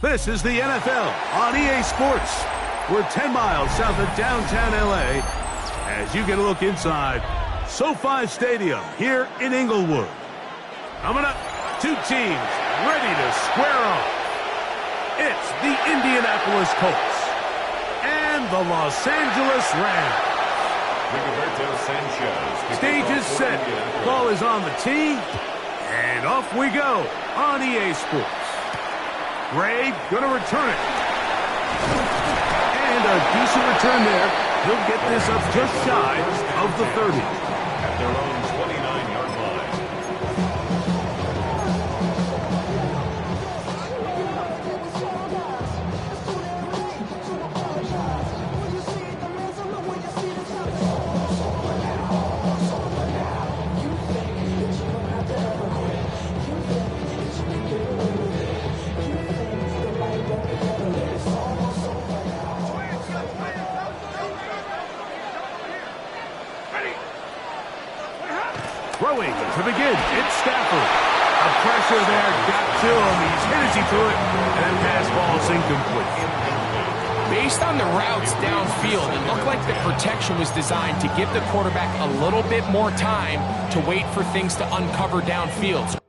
This is the NFL on EA Sports. We're 10 miles south of downtown LA as you get a look inside SoFi Stadium here in Inglewood. Coming up, two teams ready to square off. It's the Indianapolis Colts and the Los Angeles Rams. Stage is set. Ball is on the tee. And off we go on EA Sports. Gray going to return it. And a decent return there. He'll get this up just shy of the 30. At their own 29-yard line. Throwing to begin, it's Stafford. A pressure there got to him. He's hit as he threw it, and that pass ball's incomplete. Based on the routes downfield, it looked like the protection was designed to give the quarterback a little bit more time to wait for things to uncover downfield.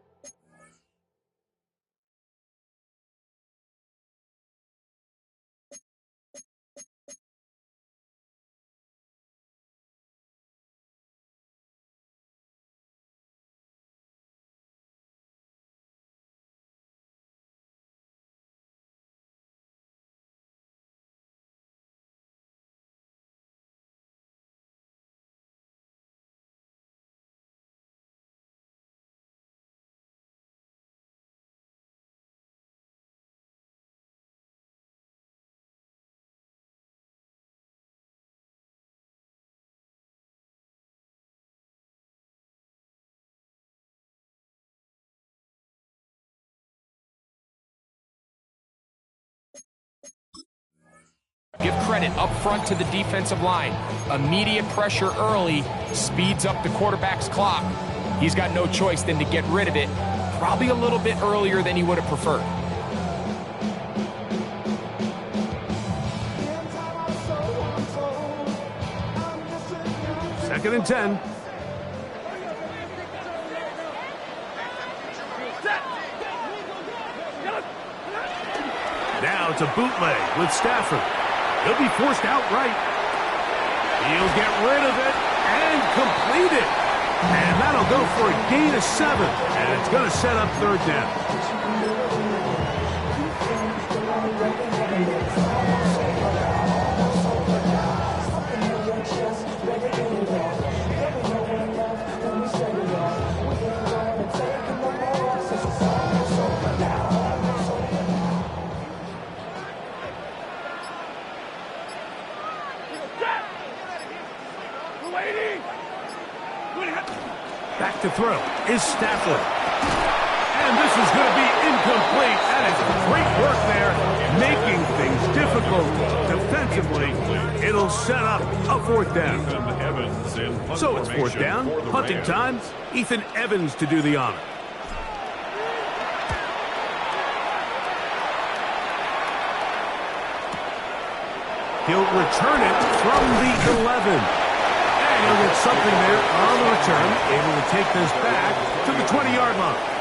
Give credit up front to the defensive line. Immediate pressure early speeds up the quarterback's clock. He's got no choice than to get rid of it, probably a little bit earlier than he would have preferred. Second and 10. Now it's a bootleg with Stafford. He'll be forced outright. He'll get rid of it and complete it. And that'll go for a gain of 7. And it's going to set up third down. Back to throw is Stafford. And this is going to be incomplete. That is great work there, making things difficult defensively. It'll set up a fourth down. So it's fourth down, punting time. Ethan Evans to do the honor. He'll return it from the 11. He'll get something there on the return, able to take this back to the 20-yard line.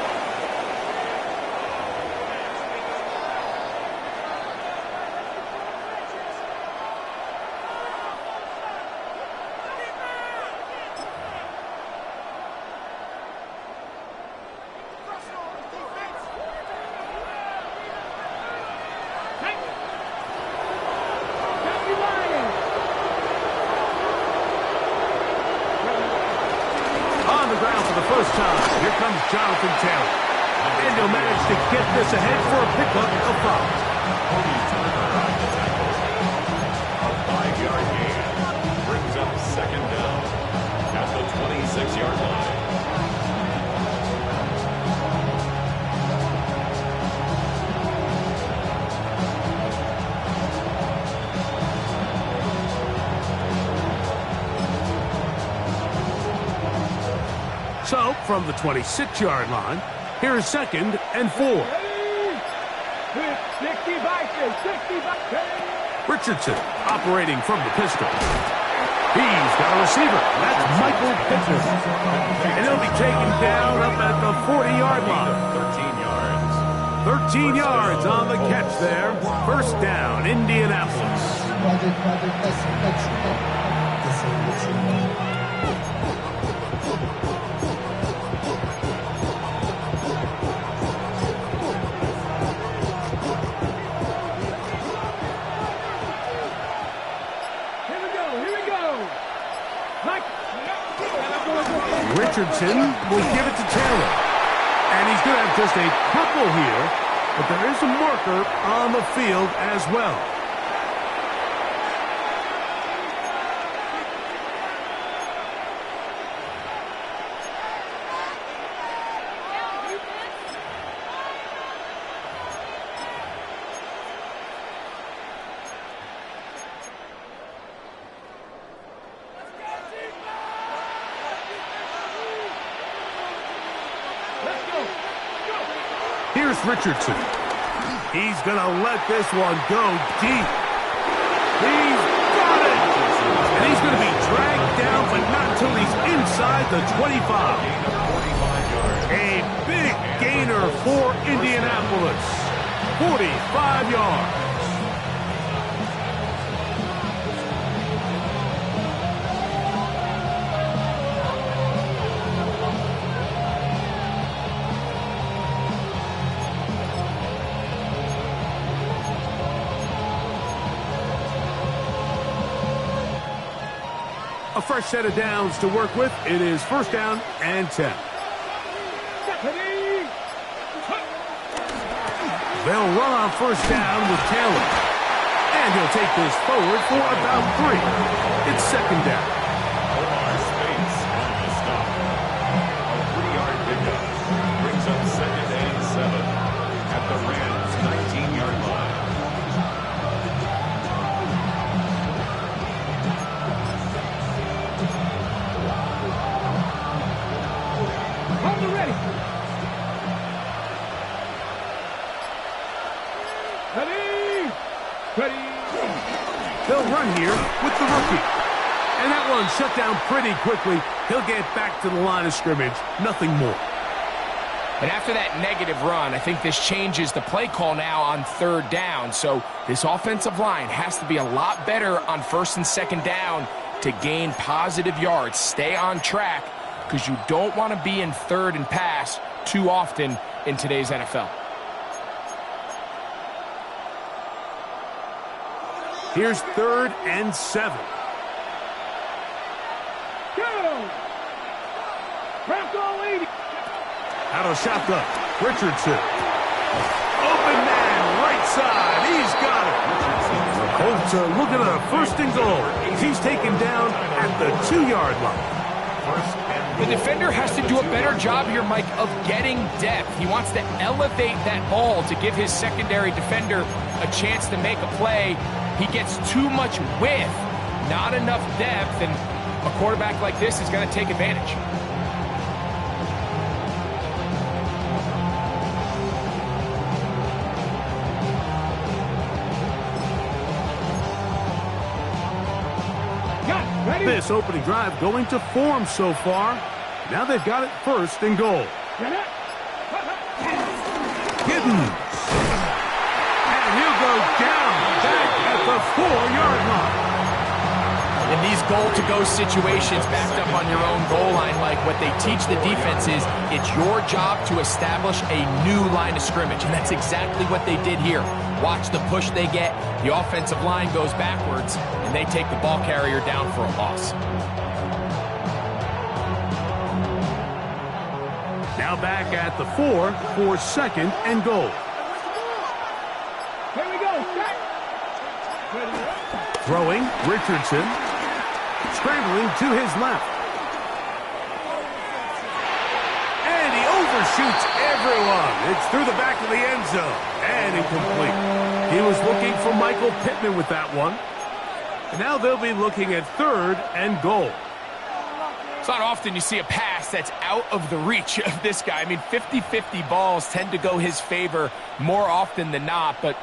Jonathan Taylor. And he'll manage to get this ahead for a pickup of 5. A 5-yard gain brings up second down at the 26-yard line. So, from the 26-yard line, here's second and 4. Richardson operating from the pistol. He's got a receiver. That's Michael Pittman. And he'll be taken down up at the 40-yard line. 13 yards on the catch there. First down, Indianapolis. Richardson will give it to Taylor. And he's going to have just a couple here, but there is a marker on the field as well. Here's Richardson. He's going to let this one go deep. He's got it! And he's going to be dragged down, but not until he's inside the 25. A big gainer for Indianapolis. 45 yards. A fresh set of downs to work with. It is first down and 10. They'll run on first down with Taylor. And he'll take this forward for about 3. It's second down. Omar Speights on the stop. A 3-yard pickup brings up second and 7 at the Rams' 19-yard line. They'll run here with the rookie. And that one shut down pretty quickly. He'll get back to the line of scrimmage. Nothing more. And after that negative run, I think this changes the play call now on third down. So this offensive line has to be a lot better on first and second down to gain positive yards. Stay on track because you don't want to be in third and pass too often in today's NFL. Here's third and 7. Out of shotgun, Richardson. Open man, right side. He's got it. The Colts are looking at a first and goal. He's taken down at the 2-yard line. The defender has to do a better job here, Mike, of getting depth. He wants to elevate that ball to give his secondary defender a chance to make a play. He gets too much width, not enough depth, and a quarterback like this is going to take advantage. This opening drive going to form so far. Now they've got it first and goal. Giddens. And he'll go down back at the 4-yard line. In these goal-to-go situations backed up on your own goal line, Mike, what they teach the defense is it's your job to establish a new line of scrimmage, and that's exactly what they did here. Watch the push they get. The offensive line goes backwards, and they take the ball carrier down for a loss. Now back at the 4 for second and goal. Here we go. Throwing, Richardson. Scrambling to his left. And he overshoots everyone. It's through the back of the end zone. And incomplete. He was looking for Michael Pittman with that one. And now they'll be looking at third and goal. It's not often you see a pass that's out of the reach of this guy. I mean, 50-50 balls tend to go his favor more often than not, but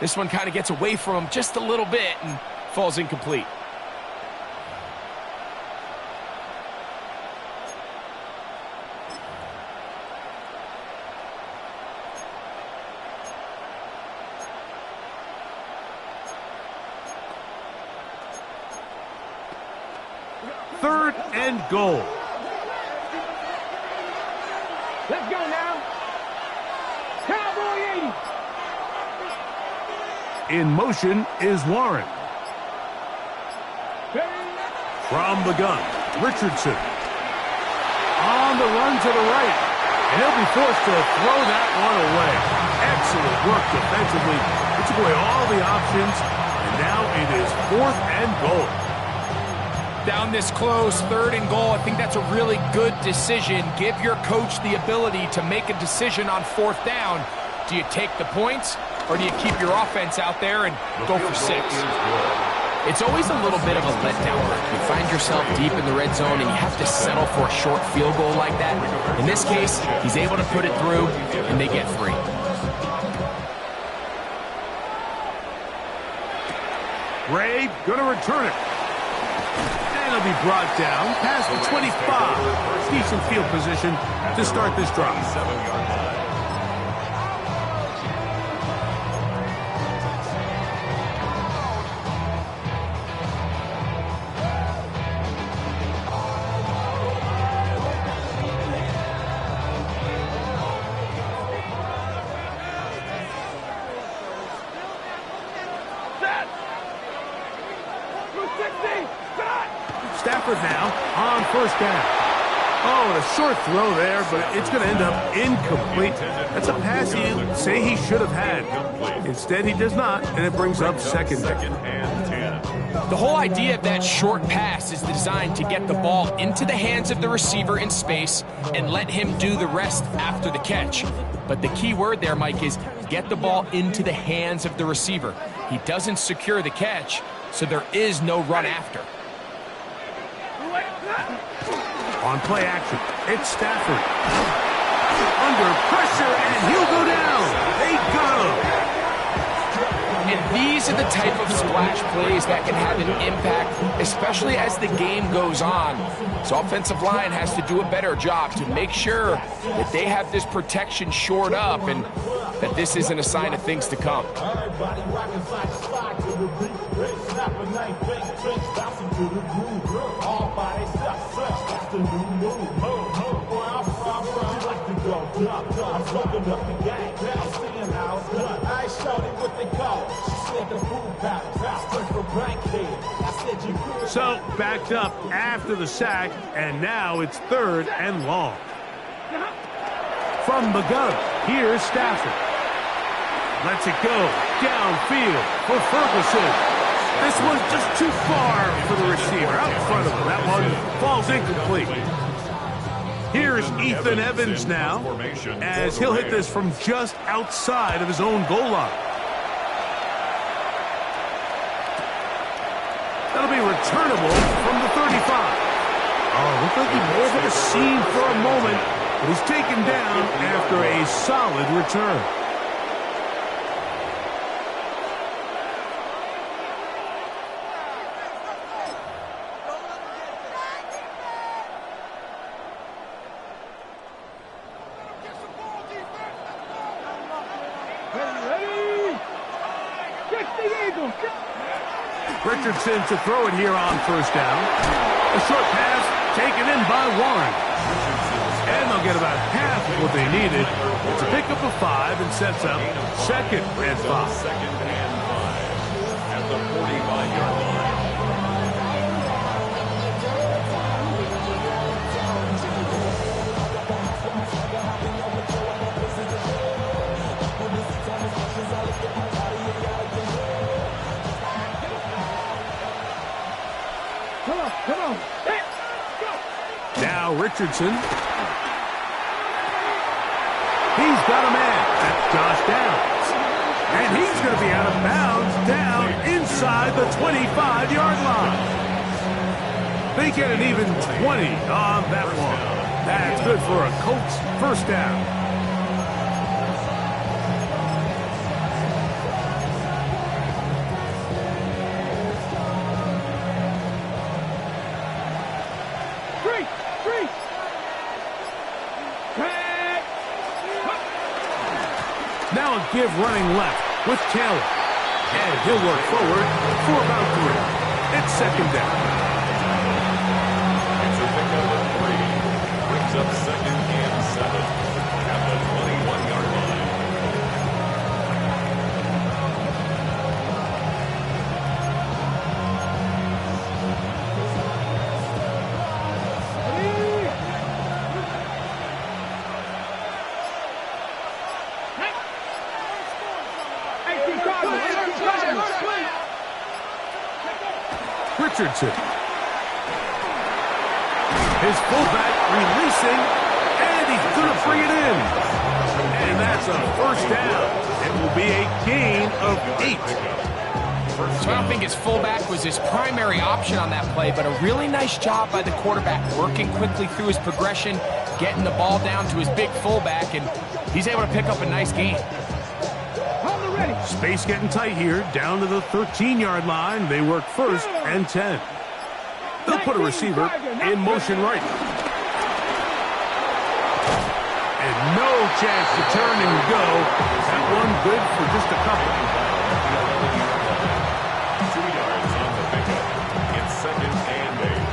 this one kind of gets away from him just a little bit and falls incomplete. Third and goal. Let's go now. Cowboy 80. In motion is Warren. From the gun, Richardson. On the run to the right. And he'll be forced to throw that one away. Excellent work defensively. It took away all the options. And now it is 4th and goal. Down this close, 3rd and goal. I think that's a really good decision. Give your coach the ability to make a decision on 4th down. Do you take the points, or do you keep your offense out there and go for 6? It's always a little bit of a letdown. You find yourself deep in the red zone, and you have to settle for a short field goal like that. In this case, he's able to put it through, and they get 3. Ray going to return it. And he'll be brought down past the 25. Decent field position to start this drive. 7-yard line. Stafford now on 1st down. Oh, and a short throw there, but it's going to end up incomplete. That's a pass you say he should have had. Instead, he does not, and it brings up 2nd and 10. The whole idea of that short pass is designed to get the ball into the hands of the receiver in space and let him do the rest after the catch. But the key word there, Mike, is get the ball into the hands of the receiver. He doesn't secure the catch, so there is no run after. On play action, it's Stafford. Under pressure, and he'll go down. They got him. And these are the type of splash plays that can have an impact, especially as the game goes on. So offensive line has to do a better job to make sure that they have this protection shored up and that this isn't a sign of things to come. So, backed up after the sack, and now it's 3rd and long. From the gun, here's Stafford. Lets it go downfield for Ferguson. This one's just too far for the receiver out in front of him. That one falls incomplete. Here's Ethan Evans now, as he'll hit this from just outside of his own goal line. That'll be returnable from the 35. Oh, looked like he may have hit a seam for a moment, but he's taken down after a solid return. Richardson to throw it here on 1st down. A short pass taken in by Warren. And they'll get about half of what they needed. It's a pickup of 5 and sets up 2nd and 5. 2nd and 5 at the 45-yard line. Come on. Hey, go. Now Richardson. He's got a man. That's Josh Downs. And he's going to be out of bounds down inside the 25-yard line. They get an even 20 on that one. That's good for a Colts first down. Now a give running left with Taylor. And he'll work forward for about 3. It's second down. It's a pickup of 3. Brings up second and 7 at the 21-yard line. Richardson. His fullback releasing, and he's going to bring it in. And that's a first down. It will be a gain of 8. So I don't think his fullback was his primary option on that play, but a really nice job by the quarterback, working quickly through his progression, getting the ball down to his big fullback, and he's able to pick up a nice gain. Space getting tight here, down to the 13-yard line. They work first and 10. They'll put a receiver in motion right. And no chance to turn and go. That one good for just a couple. 2 yards on the pickup. It's second and 8.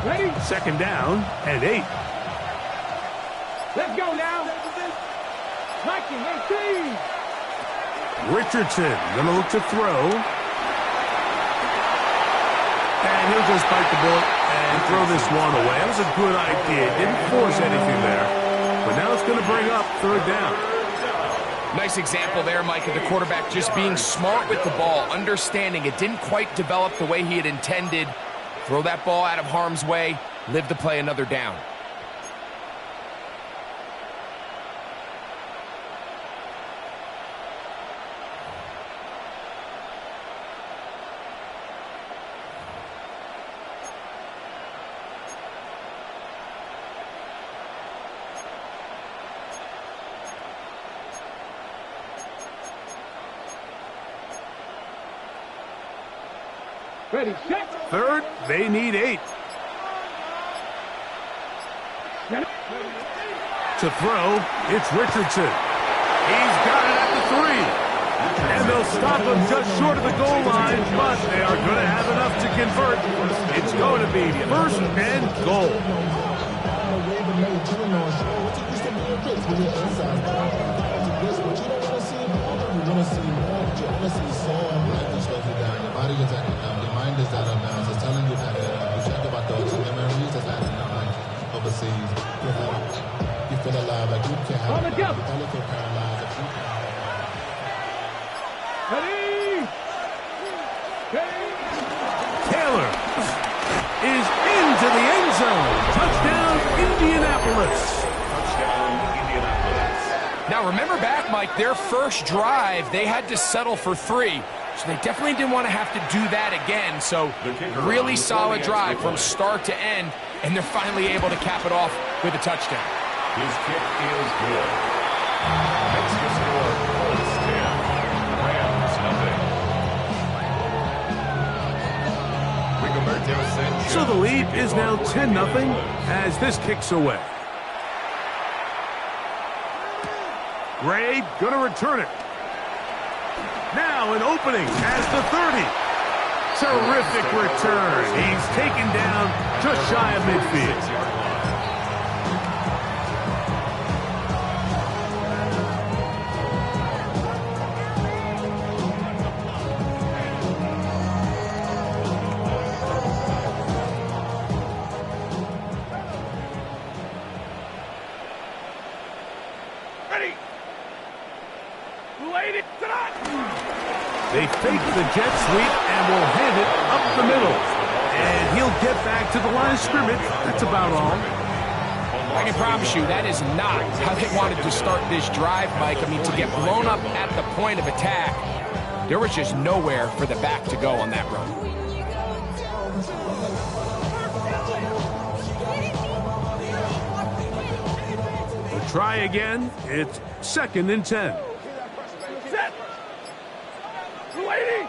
Ready? Second down and 8. Let's go now. 19, 18. Richardson going to look to throw. And he'll just bite the bullet and throw this one away. That was a good idea. Didn't force anything there. But now it's going to bring up third down. Nice example there, Mike, of the quarterback just being smart with the ball, understanding it didn't quite develop the way he had intended. Throw that ball out of harm's way, live to play another down. Ready, set. Third, they need 8. To throw, it's Richardson. He's got it at the 3. And they'll stop him just short of the goal line, but they are going to have enough to convert. It's going to be first and goal. Your mind is out of bounds. It's telling you that you check about those memories that's happening like overseas. You feel alive, like you can't have it. You feel paralyzed. Like you can't have Ready? Taylor is into the end zone. Touchdown, Indianapolis. Touchdown, Indianapolis. Now remember back, Mike, their first drive, they had to settle for 3. So they definitely didn't want to have to do that again. So really solid drive from start to end, and they're finally able to cap it off with a touchdown. His kick is good. Next to score, Colts 10, Rams nothing. So the lead is now 10-0 as this kicks away. Gray going to return it. Now an opening as the 30. Terrific return. He's taken down just shy of midfield. Ready. Laid it tonight. They fake the jet sweep and will hand it up the middle. And he'll get back to the line of scrimmage. That's about all. I can promise you that is not how they wanted to start this drive, Mike. I mean, to get blown up at the point of attack, There was just nowhere for the back to go on that run. We'll try again. It's 2nd and 10. Set. Lady.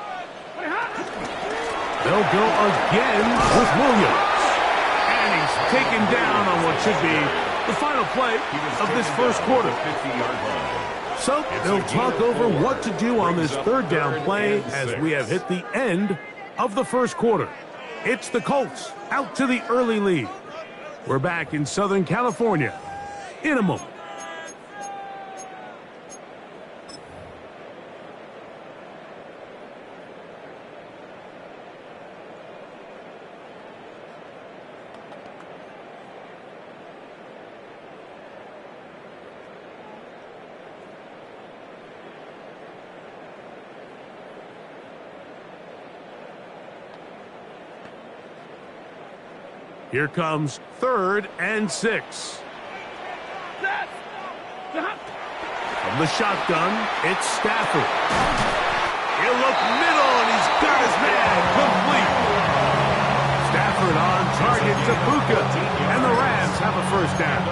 They'll go again with Williams. And he's taken down on what should be the final play of this first quarter. 50-yard line. So they'll talk over what to do on this 3rd down play as we have hit the end of the first quarter. It's the Colts out to the early lead. We're back in Southern California in a moment. Here comes 3rd and 6. From the shotgun, it's Stafford. He'll look middle, and he's got his man complete. Stafford on target to Puka, and the Rams have a first down.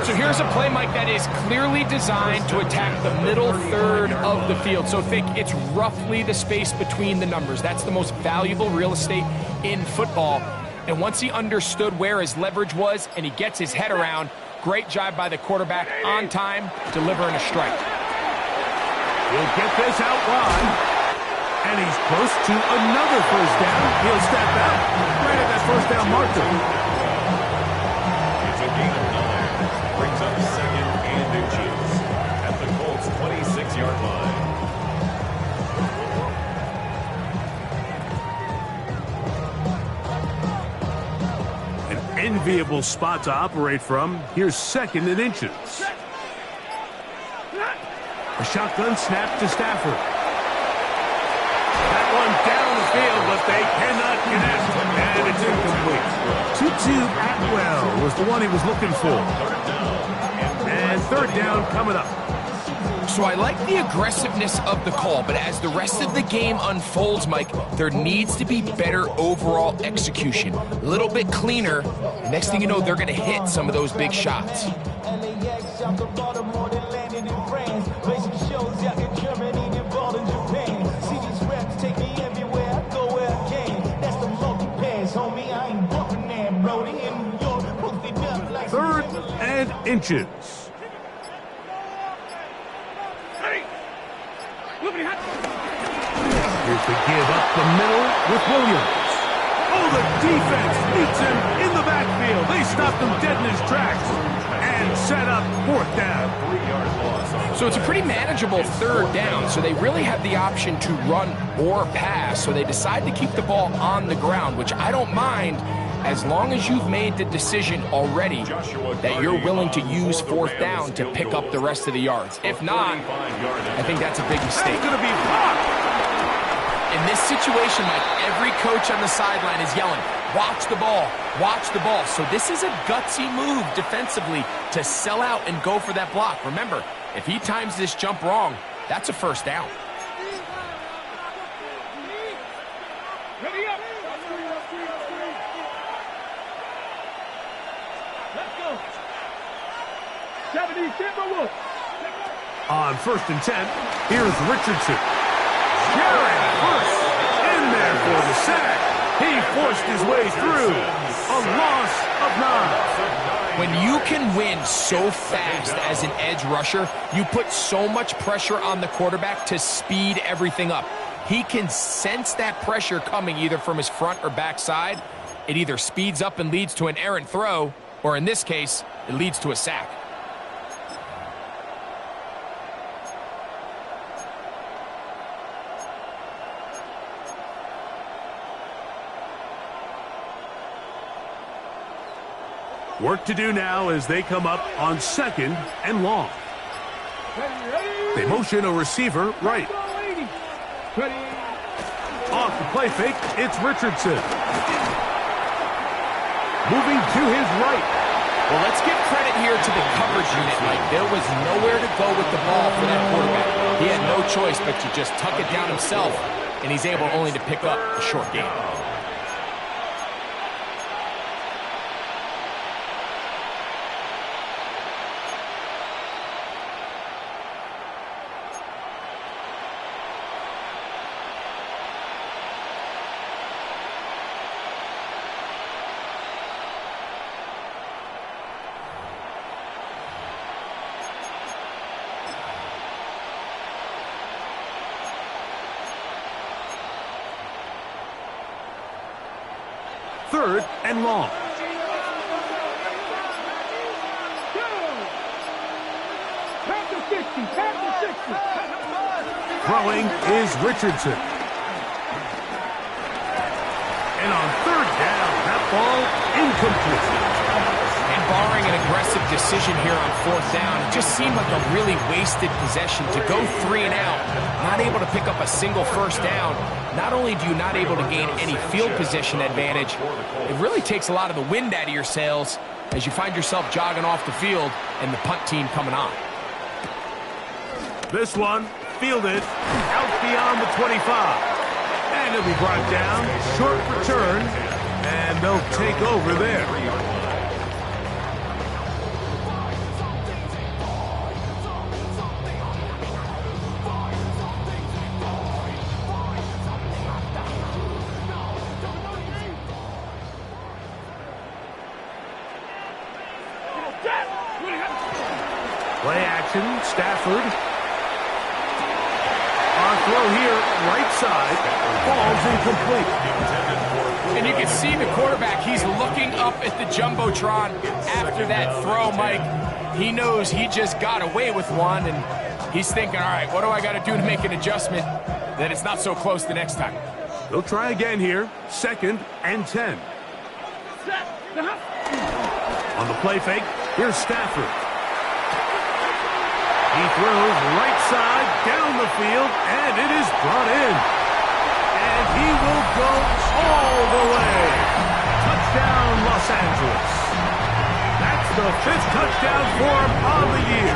So here's a play, Mike, that is clearly designed to attack the middle third of the field. So think it's roughly the space between the numbers. That's the most valuable real estate in football. And once he understood where his leverage was and he gets his head around, great job by the quarterback on time, delivering a strike. He'll get this out wide. And he's close to another first down. He'll step out right at that first down marker. It's a gain of 9. Brings up 2nd and inches at the Colts' 26-yard line. Enviable spot to operate from. Here's 2nd and inches. A shotgun snap to Stafford. That one down the field, but they cannot connect. And it's incomplete. Tutu Atwell was the one he was looking for. And 3rd down coming up. So I like the aggressiveness of the call, but as the rest of the game unfolds, Mike, there needs to be better overall execution. A little bit cleaner. Next thing you know, they're going to hit some of those big shots. Third and inches. Here's the give up the middle with Williams. Oh, the defense meets him in the backfield. They stopped him dead in his tracks and set up 4th down. 3-yard loss. So it's a pretty manageable 3rd down, so they really have the option to run or pass, so they decide to keep the ball on the ground, which I don't mind as long as you've made the decision already that you're willing to use 4th down to pick up the rest of the yards. If not, I think that's a big mistake. It's going to be blocked. In this situation, Mike, every coach on the sideline is yelling, watch the ball, watch the ball. So this is a gutsy move defensively to sell out and go for that block. Remember, if he times this jump wrong, that's a first down. Ready up. Let's go. 70 Timberwolves. On 1st and 10, here's Richardson. Jared Hurst in there for the sack. He forced his way through. A loss of 9. When you can win so fast as an edge rusher, you put so much pressure on the quarterback to speed everything up. He can sense that pressure coming either from his front or back side. It either speeds up and leads to an errant throw, or in this case, it leads to a sack. Work to do now as they come up on 2nd and long. They motion a receiver right. Off the play fake, it's Richardson. Moving to his right. Well, let's give credit here to the coverage unit, Mike. There was nowhere to go with the ball for that quarterback. He had no choice but to just tuck it down himself, and he's able only to pick up a short gain. Third and long. Throwing is Richardson. And on third down, that ball incomplete. And barring an aggressive decision here on fourth down, it just seemed like a really wasted possession to go 3 and out, not able to pick up a single first down. Not only do you not able to gain any field position advantage, it really takes a lot of the wind out of your sails as you find yourself jogging off the field and the punt team coming on. This one fielded out beyond the 25. And it'll be brought down, short return, and they'll take over there. Play action, Stafford. On throw here, right side, ball's incomplete. And you can see the quarterback, he's looking up at the Jumbotron after that throw, Mike. He knows he just got away with one, and he's thinking, all right, what do I got to do to make an adjustment that it's not so close the next time? They'll try again here, 2nd and 10. On the play fake, here's Stafford. He throws right side down the field, and it is brought in. And he will go all the way. Touchdown, Los Angeles. That's the 5th touchdown for him on the year.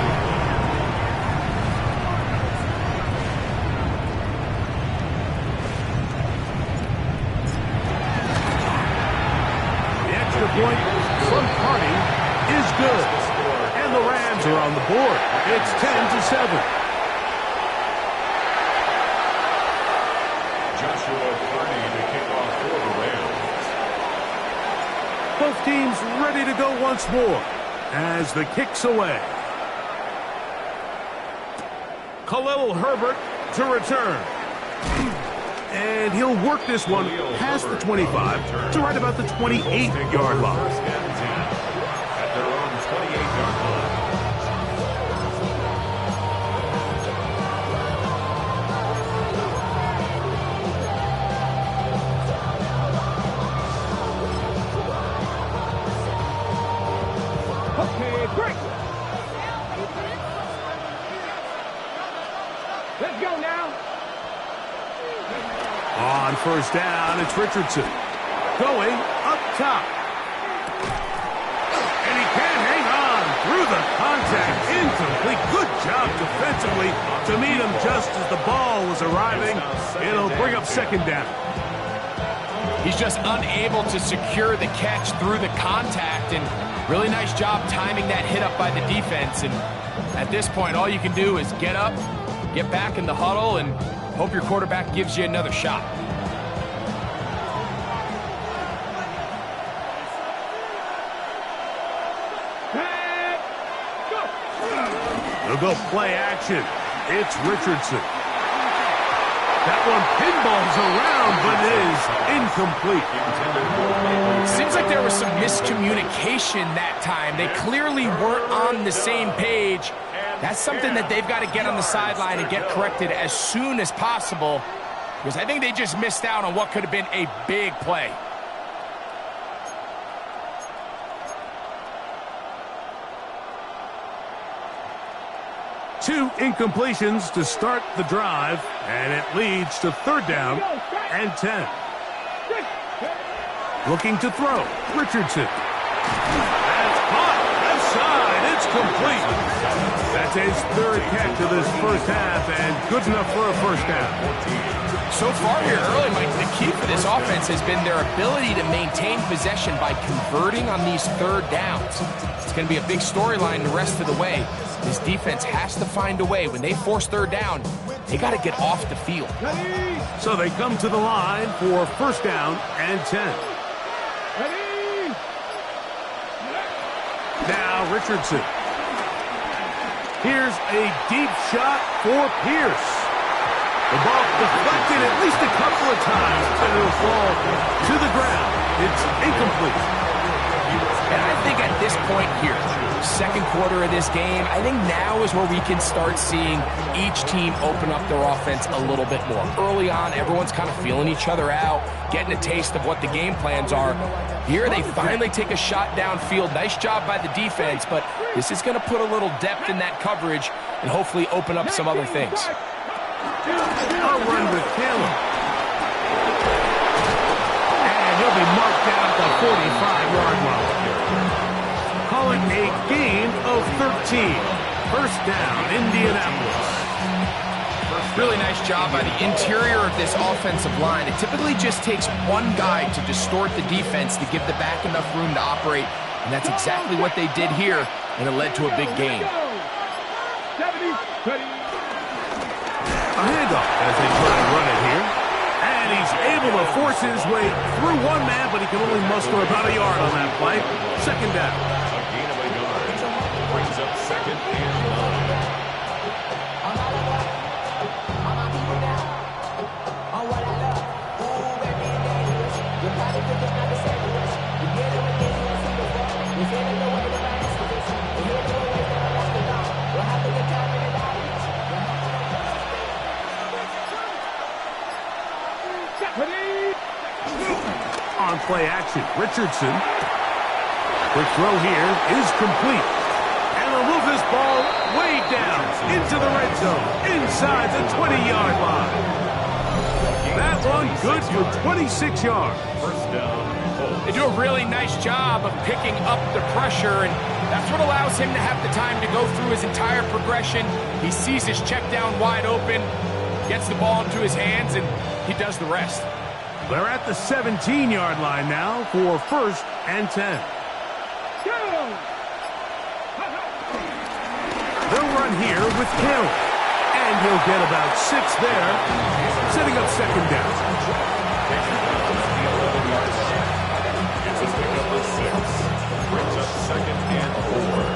The extra point from Harding is good. And the Rams are on the board. It's 10-7. Joshua Purdy to kick off for the Rams. Both teams ready to go once more as the kick's away. Khalil Herbert to return. And he'll work this one past the 25 to right about the 28-yard line. First and 10 at their own 28-yard line. Okay, great. Let's go now. On first down, it's Richardson. Going up top. And he can't hang on through the contact. Incomplete. Good job defensively to meet him just as the ball was arriving. It'll bring up 2nd down. He's just unable to secure the catch through the contact, and really nice job timing that hit up by the defense. And at this point, all you can do is get up, get back in the huddle, and hope your quarterback gives you another shot. They'll go play action. It's Richardson. That one pinballs around, but is incomplete. Seems like there was some miscommunication that time. They clearly weren't on the same page. That's something that they've got to get on the sideline and get corrected as soon as possible, because I think they just missed out on what could have been a big play. Two incompletions to start the drive, and it leads to 3rd down and 10. Looking to throw, Richardson. That's caught. inside. It's complete. That's his third catch of this first half, and good enough for a first down. So far here early, Mike, the key for this offense has been their ability to maintain possession by converting on these third downs. It's going to be a big storyline the rest of the way. This defense has to find a way. When they force third down, they got to get off the field. So they come to the line for first down and 10. Ready? Now Richardson. Here's a deep shot for Pierce. The ball deflected at least a couple of times, and it'll fall to the ground. It's incomplete. And I think at this point here, second quarter of this game, I think now is where we can start seeing each team open up their offense a little bit more. Early on, everyone's kind of feeling each other out, getting a taste of what the game plans are. Here, they finally take a shot downfield. Nice job by the defense, but this is going to put a little depth in that coverage and hopefully open up some other things. I'll run with Caleb. And he'll be marked down at the 45-yard line. Call it a gain of 13. First down, Indianapolis. Really nice job by the interior of this offensive line. It typically just takes one guy to distort the defense to give the back enough room to operate, and that's exactly what they did here, and it led to a big gain. 70, 30. A handoff as they try to run it here. And he's able to force his way through one man, but he can only muster about a yard on that play. Second down. A gain of a yard. Brings up second and 9. On play action, Richardson. Quick throw here is complete. And they'll move this ball way down into the red zone, inside the 20-yard line. That one good for 26 yards. First down. They do a really nice job of picking up the pressure, and that's what allows him to have the time to go through his entire progression. He sees his check down wide open, gets the ball into his hands, and he does the rest. They're at the 17-yard line now for first and 10. They'll run here with Hill. And he'll get about 6 there, setting up second down. It's a pickup of 6. Brings up second and 4.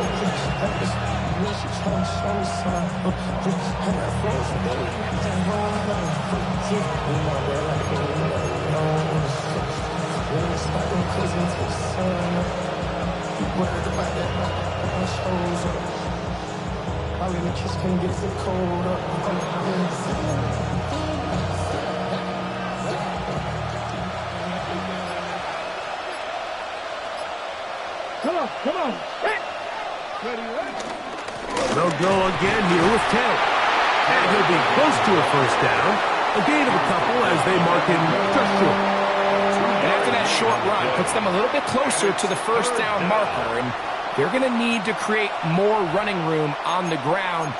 Come on. Ready. They'll go again here with Kelly. And he'll be close to a first down. A gain of a couple as they mark him just short. And after that short run, puts them a little bit closer to the first down marker, and they're going to need to create more running room on the ground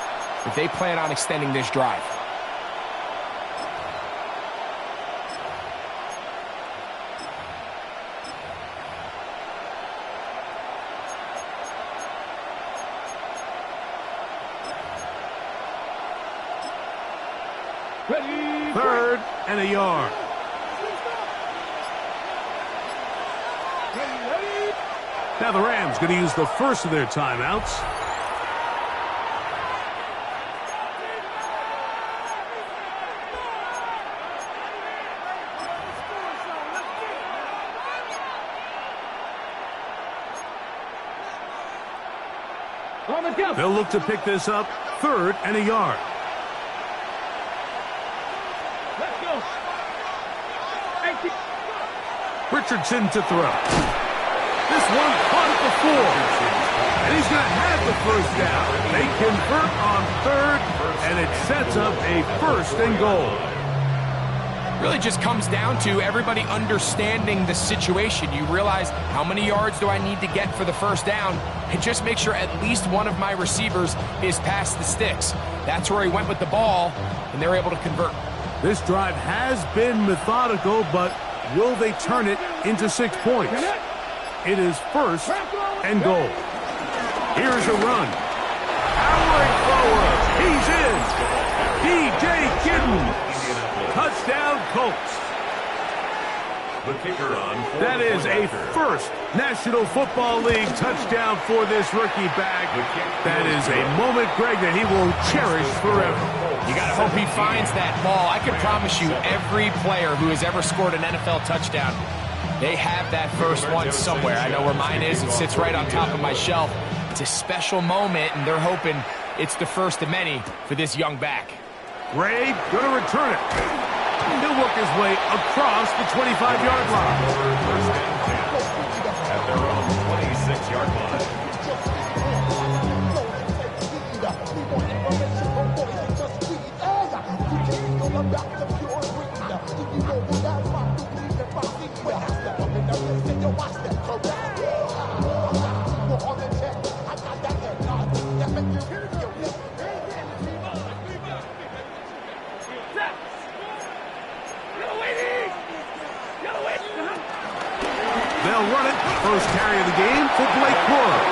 if they plan on extending this drive. Ready. Third and a yard. Ready. Now the Rams going to use the first of their timeouts. They'll look to pick this up third and a yard. Let's go. Richardson to throw. This one caught it before. And he's going to have the first down. They convert on third, and it sets up a first and goal. Really just comes down to everybody understanding the situation. You realize, how many yards do I need to get for the first down, and just make sure at least one of my receivers is past the sticks. That's where he went with the ball, and they're able to convert. This drive has been methodical, but will they turn it into 6 points? It is first and goal. Here's a run. Powering forward. He's in. DJ Giddens. Touchdown, Colts. The kicker on. That is a first National Football League touchdown for this rookie back. That is a moment, Greg, that he will cherish forever. You got to hope he finds that ball. I can promise you, every player who has ever scored an NFL touchdown, they have that first one somewhere. I know where mine is. It sits right on top of my shelf. It's a special moment, and they're hoping it's the first of many for this young back. Gray going to return it. He'll work his way across the 25-yard line. First and 10 at their own 26-yard line. They'll run it. First carry of the game for Blake Corum.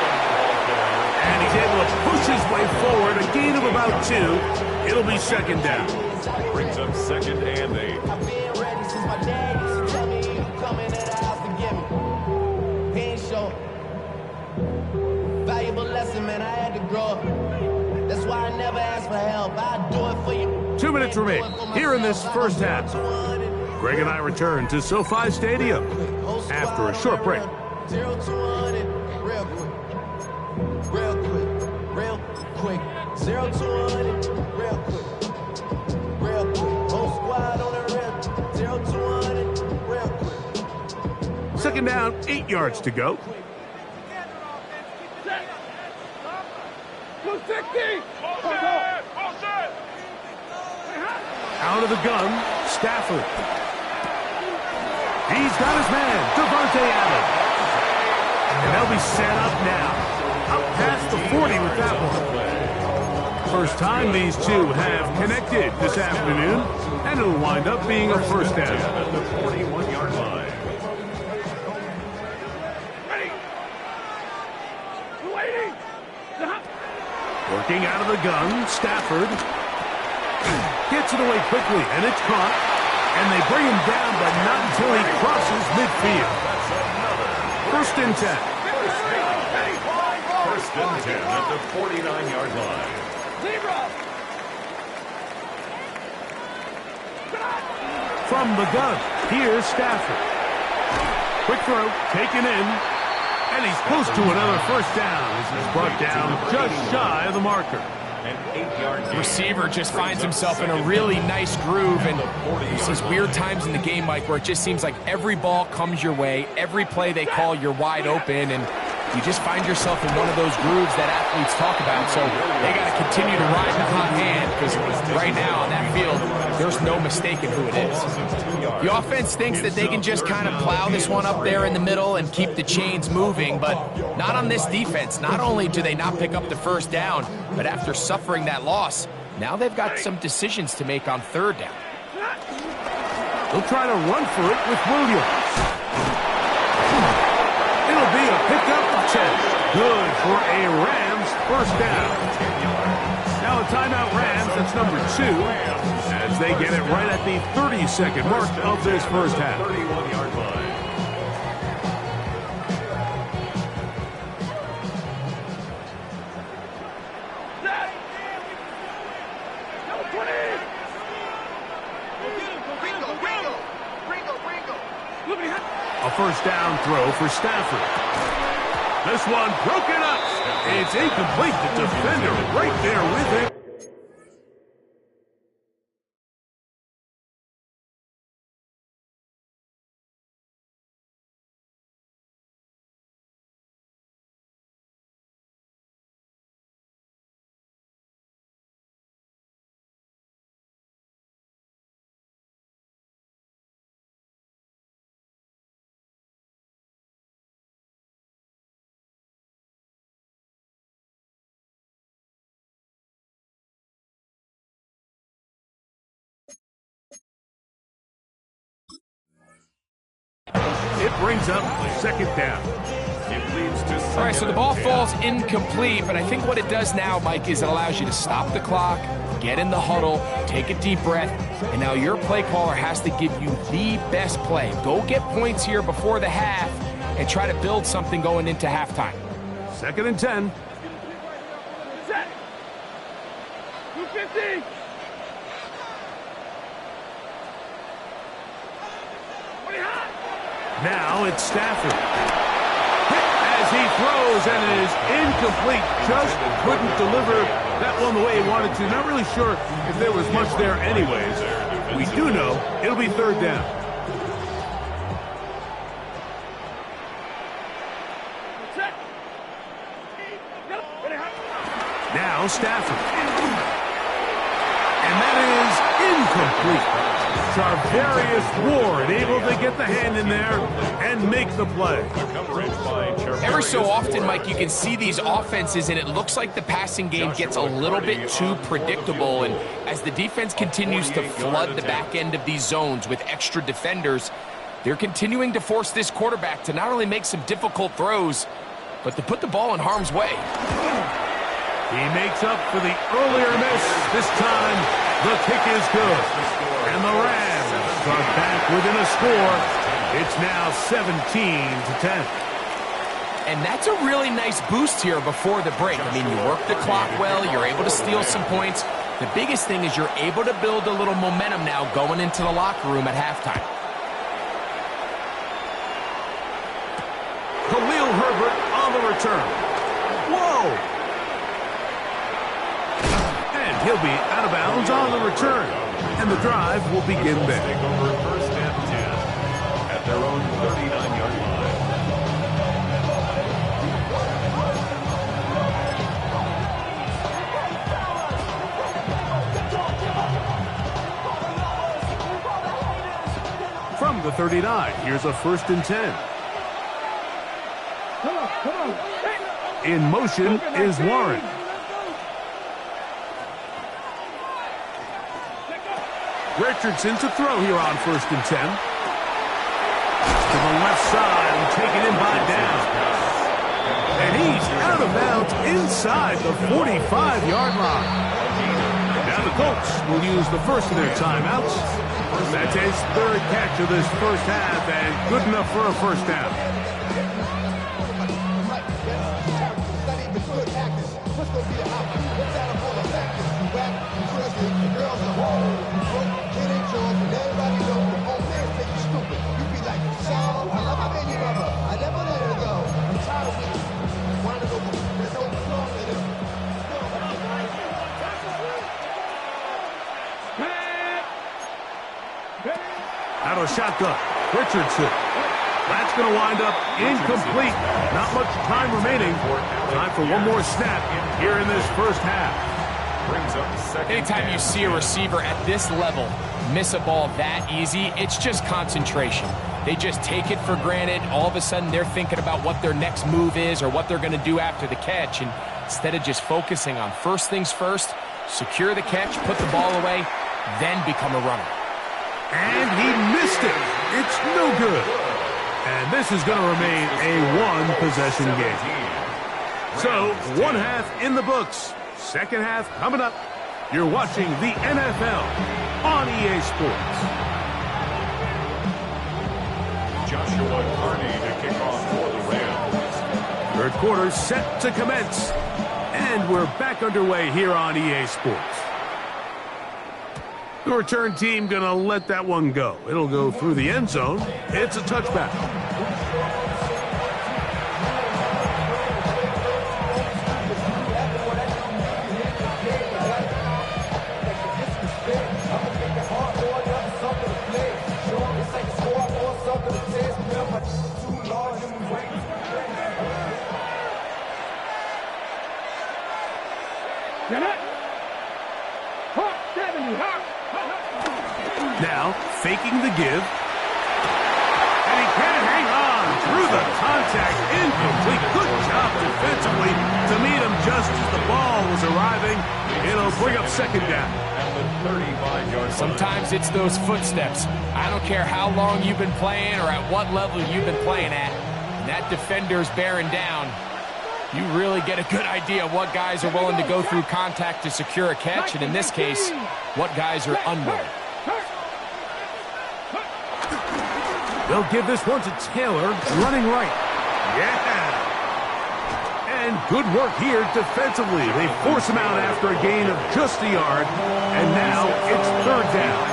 And he's able to push his way forward. A gain of about 2. It'll be second down. Brings up second and 8. I've been ready since my dad used to tell me you coming to the house to get me. He ain't show. Valuable lesson, man, I had to grow up. That's why I never ask for help. I do it for you. 2 minutes remain here in this first half. Greg and I return to SoFi Stadium after a short break. 0 to 100, real quick. Real quick. Real quick. 0 to 100, real quick. Real quick. Whole squad on the rip. 0 to 100, real quick. Second down, 8 yards to go. 260. Out of the gun, Stafford. He's got his man, Devontae Adams. And they'll be set up now. Up past the 40 with that one. First time these two have connected this afternoon, and it'll wind up being a first down. At the 41-yard line. Working out of the gun, Stafford gets it away quickly, and it's caught. And they bring him down, but not until he crosses midfield. First and 10. First and 10 at the 49-yard line. From the gun, here's Stafford. Quick throw, taken in. And he's close to another first down. This is brought down just shy of the marker. An 8-yard gain. Receiver just finds himself in a really nice groove, and there's these weird times in the game, Mike, where it just seems like every ball comes your way, every play they call, you're wide open, and you just find yourself in one of those grooves that athletes talk about. So they got to continue to ride the hot hand, because right now on that field, there's no mistaking who it is. The offense thinks that they can just kind of plow this one up there in the middle and keep the chains moving, but not on this defense. Not only do they not pick up the first down, but after suffering that loss, now they've got some decisions to make on third down. They'll try to run for it with Williams. It'll be a pickup of 10. Good for a Rams first down. Now a timeout Rams, that's number 2, as they get it right at the 30-second mark of this first half. 31-yard line. A first down throw for Stafford. This one broken up. It's incomplete. The defender right there with it. brings up second down. It leads to All right, so the ball 2nd and 10. falls incomplete, but I think what it does now, Mike, is it allows you to stop the clock, get in the huddle, take a deep breath, and now your play caller has to give you the best play. Go get points here before the half and try to build something going into halftime. 2nd and 10. Set. 250. Now it's Stafford. As he throws, and it is incomplete. Just couldn't deliver that one the way he wanted to. Not really sure if there was much there anyways. We do know it'll be 3rd down. Set. Now Stafford. And that is incomplete. Charvarius Ward able to get the hand in there and make the play. Coverage by Charvarius Every so often, Ward. Mike, you can see these offenses, and it looks like the passing game gets a little bit too predictable. And as the defense continues to flood the back end of these zones with extra defenders, they're continuing to force this quarterback to not only make some difficult throws, but to put the ball in harm's way. He makes up for the earlier miss. This time, the kick is good. And the Rams are back within a score. It's now 17-10. And that's a really nice boost here before the break. I mean, you work the clock well, you're able to steal some points. The biggest thing is you're able to build a little momentum now going into the locker room at halftime. Khalil Herbert on the return. Whoa! And he'll be out of bounds on the return. And the drive will begin Take there. over 1st and 10 at their own 39-yard line. From the 39, here's a 1st and 10. Come on. Hey. In motion is Warren. Richardson to throw here on 1st and 10. To the left side and taken in by Down. And he's out of bounds inside the 45-yard line. Now the Colts will use the first of their timeouts. That's his 3rd catch of this first half and good enough for a 1st down. Out of shotgun, Richardson. That's going to wind up incomplete. Not much time remaining. Time for one more snap here in this first half. Brings up 2nd Anytime you and see a 10. receiver at this level miss a ball that easy, it's just concentration. They just take it for granted. All of a sudden, they're thinking about what their next move is or what they're going to do after the catch. And instead of just focusing on first things first, secure the catch, put the ball away, then become a runner. And he missed it. It's no good. And this is going to remain a one-possession game. So, one half in the books. Second half coming up. You're watching the NFL on EA Sports. Joshua Carney to kick off for the Rams. Third quarter set to commence. And we're back underway here on EA Sports. The return team going to let that one go. It'll go through the end zone. It's a touchback. Now, faking the give. And he can't hang on through the contact. Incomplete. Good job defensively to meet him just as the ball was is arriving. It'll bring up second down. At the 35-yard line. Sometimes it's those footsteps. I don't care how long you've been playing or at what level you've been playing at. And that defender's bearing down. You really get a good idea of what guys are willing to go through contact to secure a catch, and in this case, what guys are unwilling. They'll give this one to Taylor, running right. Yeah! And good work here defensively. They force him out after a gain of just a yard, and now it's third down.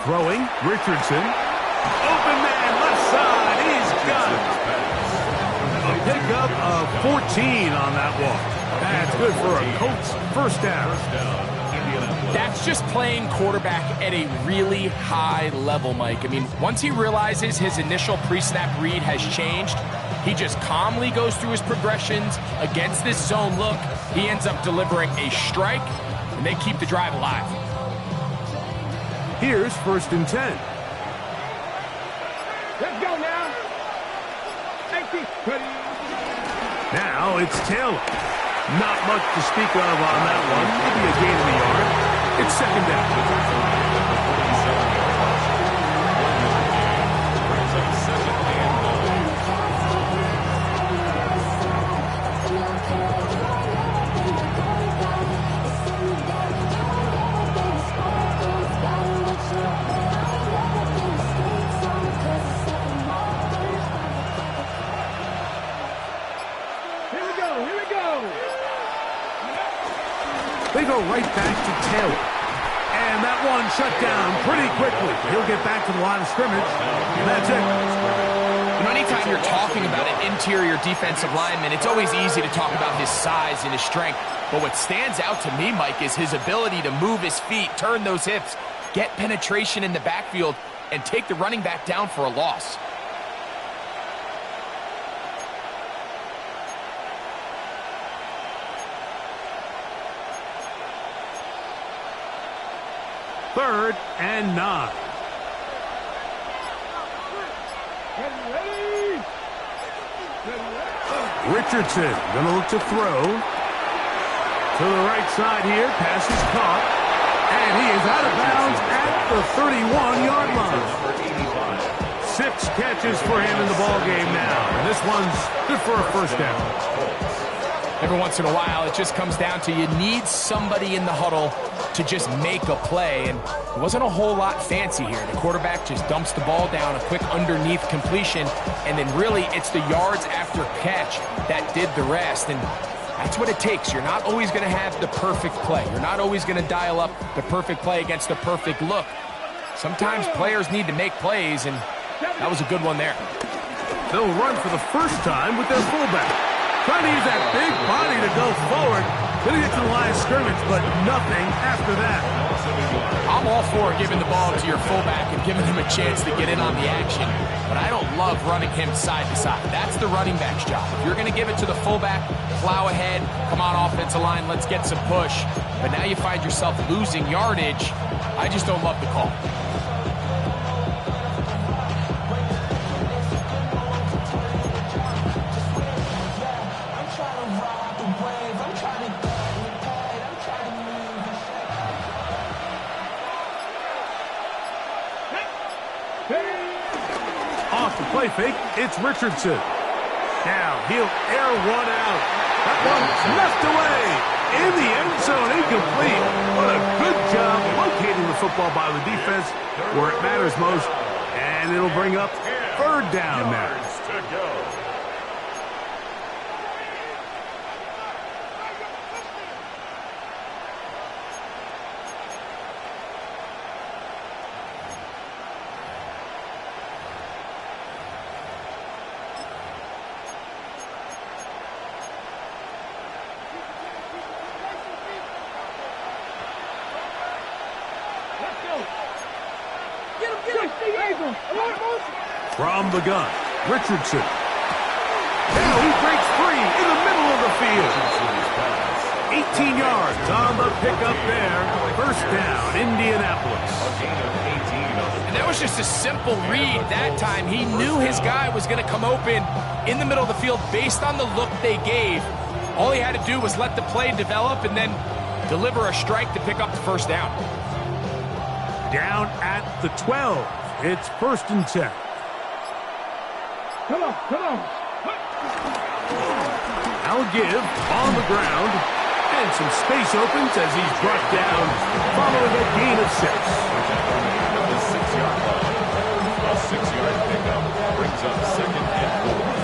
Throwing, Richardson. Open man, left side, he's got it. A pickup of 14 on that one. That's good for a Colts first down. That's just playing quarterback at a really high level, Mike. I mean, once he realizes his initial pre-snap read has changed, he just calmly goes through his progressions against this zone look. He ends up delivering a strike, and they keep the drive alive. Here's first and 10. Let's go now. 18. Now it's Taylor. Not much to speak of on that one. Maybe a gain of a yard. It's second down. They go right back to Taylor. And that one shut down pretty quickly. He'll get back to the line of scrimmage. And that's it. You know, anytime you're talking about an interior defensive lineman, it's always easy to talk about his size and his strength. But what stands out to me, Mike, is his ability to move his feet, turn those hips, get penetration in the backfield, and take the running back down for a loss. Third and 9. Richardson gonna look to throw. To the right side here, pass is caught. And he is out of bounds at the 31-yard line. 6 catches for him in the ball game now. And this one's good for a first down. Every once in a while, it just comes down to you need somebody in the huddle to just make a play, and it wasn't a whole lot fancy here. The quarterback just dumps the ball down, a quick underneath completion, and then really it's the yards after catch that did the rest, and that's what it takes. You're not always going to have the perfect play. You're not always going to dial up the perfect play against the perfect look. Sometimes players need to make plays, and that was a good one there. They'll run for the first time with their fullback. Trying to use that big body to go forward. Gonna get to the line of scrimmage, but nothing after that. I'm all for giving the ball to your fullback and giving him a chance to get in on the action, but I don't love running him side to side. That's the running back's job. If you're gonna give it to the fullback, plow ahead, come on offensive line, let's get some push. But now you find yourself losing yardage. I just don't love the call. Play fake, it's Richardson. Now he'll air one out. That one left away in the end zone, incomplete. What a good job locating the football by the defense where it matters most. And it'll bring up third down now. From the gun, Richardson. Now he breaks free in the middle of the field. 18 yards on the pickup there. First down, Indianapolis. And that was just a simple read that time. He knew his guy was going to come open in the middle of the field based on the look they gave. All he had to do was let the play develop and then deliver a strike to pick up the first down. Down at the 12. It's 1st and 10. Come on. Now a give on the ground. And some space opens as he's brought down following a gain of 6. The 6-yard line. A 6-yard pickup brings up 2nd and 4.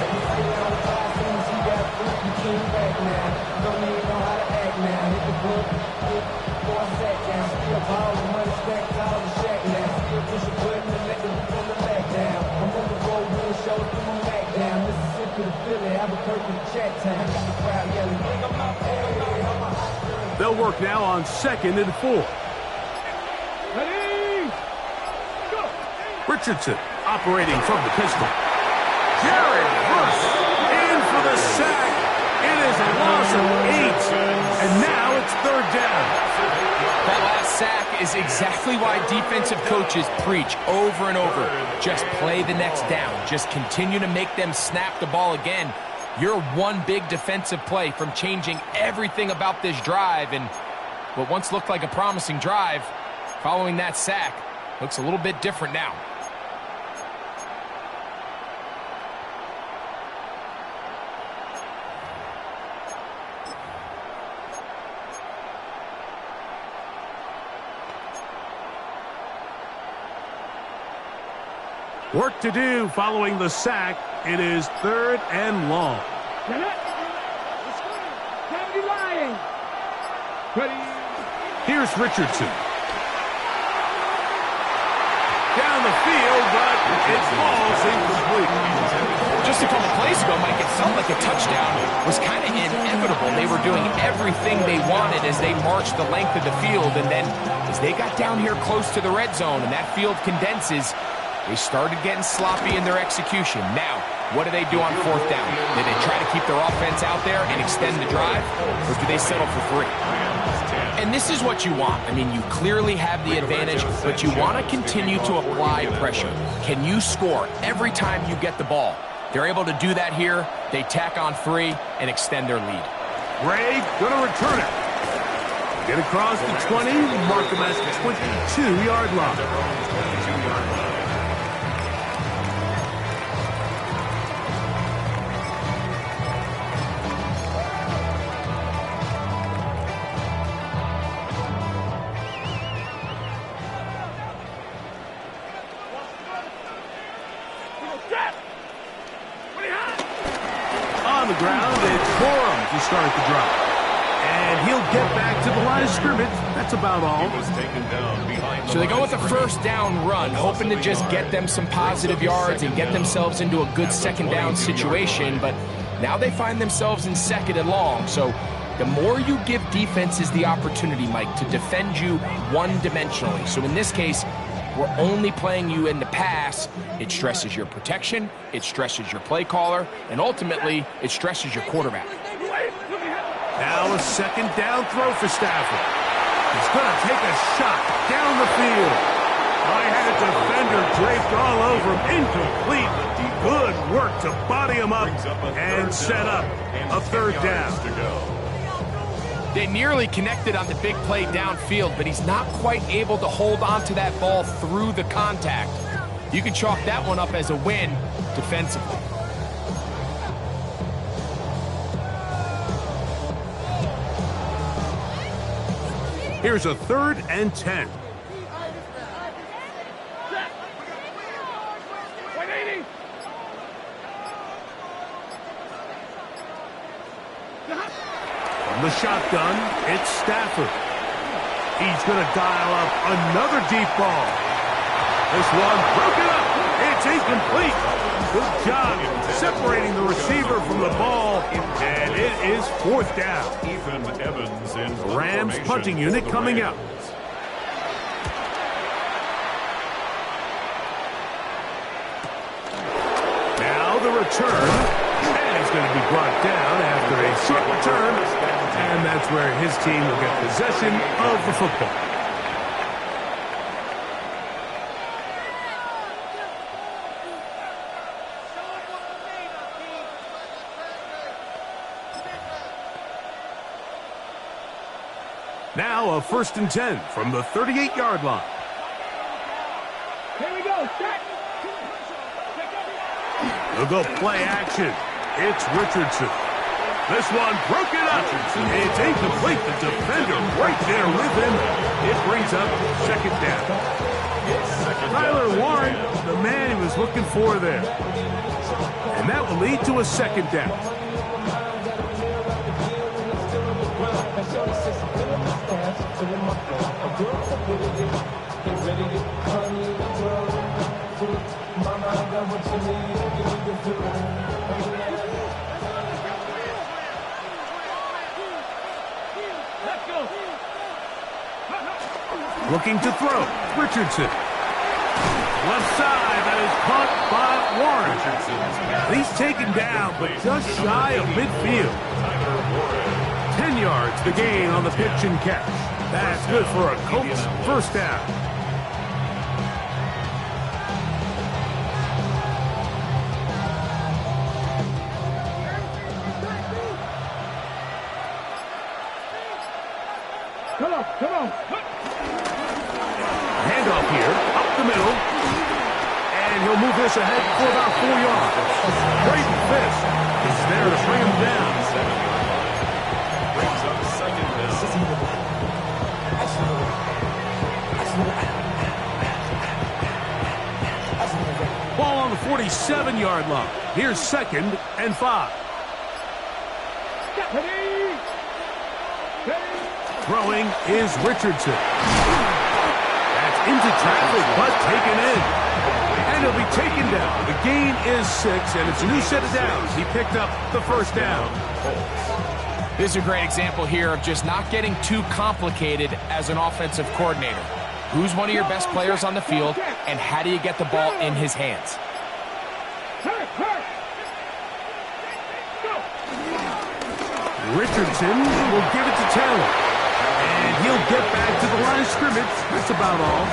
They'll work now on 2nd and 4. Ready? Go. Richardson operating from the pistol. Jared Verse in for the sack. It is a loss of 8. And now it's 3rd down. That last sack is exactly why defensive coaches preach over and over. Just play the next down. Just continue to make them snap the ball again. You're one big defensive play from changing everything about this drive, and what once looked like a promising drive, following that sack, looks a little bit different now. Work to do following the sack. It is 3rd and long. Here's Richardson. Down the field, but it falls incomplete. Just a couple plays ago, Mike, it felt like a touchdown was kind of inevitable. They were doing everything they wanted as they marched the length of the field, and then as they got down here close to the red zone and that field condenses, they started getting sloppy in their execution. Now, what do they do on 4th down? Do they try to keep their offense out there and extend the drive, or do they settle for 3? And this is what you want. I mean, you clearly have the advantage, but you want to continue to apply pressure. Can you score every time you get the ball? They're able to do that here. They tack on 3 and extend their lead. Ray going to return it. Get across the 20, mark him at the 22-yard line. On the ground, it's Borum to start the drive. And he'll get back to the line of scrimmage. That's about all. He was taken down behind So they go with a 1st down run, hoping to just get them some positive yards and get themselves into a good 2nd down situation. But now they find themselves in 2nd and long. So the more you give defenses the opportunity, Mike, to defend you one-dimensionally. So in this case, we're only playing you in the pass. It stresses your protection, it stresses your play caller, and ultimately, it stresses your quarterback. Now a 2nd down throw for Stafford. He's going to take a shot down the field. I had a defender draped all over him. Incomplete. Good work to body him up and set up a 3rd down. They nearly connected on the big play downfield, but he's not quite able to hold on to that ball through the contact. You can chalk that one up as a win defensively. Here's a 3rd and 10. From the shotgun, it's Stafford. He's going to dial up another deep ball. This one broken up. It's incomplete. Good job separating the receiver from the ball, and it is 4th down. Ethan Evans in The Rams punting unit coming out. the return. And he's going to be brought down after a short return. And that's where his team will get possession of the football. Now a 1st and 10 from the 38-yard line. Here we go. Set. They'll go play action. It's Richardson. This one broken up. It's incomplete. The defender right there with him. It brings up 2nd down. Tyler Warren, the man he was looking for there. And that will lead to a 2nd down. Let's go. Looking to throw. Richardson. Left side. That is caught by Warren. He's taken down, but just shy of midfield. 10 yards the gain on the pitch and catch. That's good for a Colts 1st down. Come on. Handoff here, up the middle. And he'll move this ahead for about 4 yards. Great fist is there to bring him down. Brings up 2nd down. Ball on the 47-yard line. Here's 2nd and 5. Ready. Throwing is Richardson. That's into traffic, but taken in. And he'll be taken down. The gain is 6, and it's a new set of downs. He picked up the 1st down. This is a great example here of just not getting too complicated as an offensive coordinator. Who's one of your best players on the field, and how do you get the ball in his hands? Richardson will give it to Taylor. And he'll get back to the line of scrimmage. That's about all.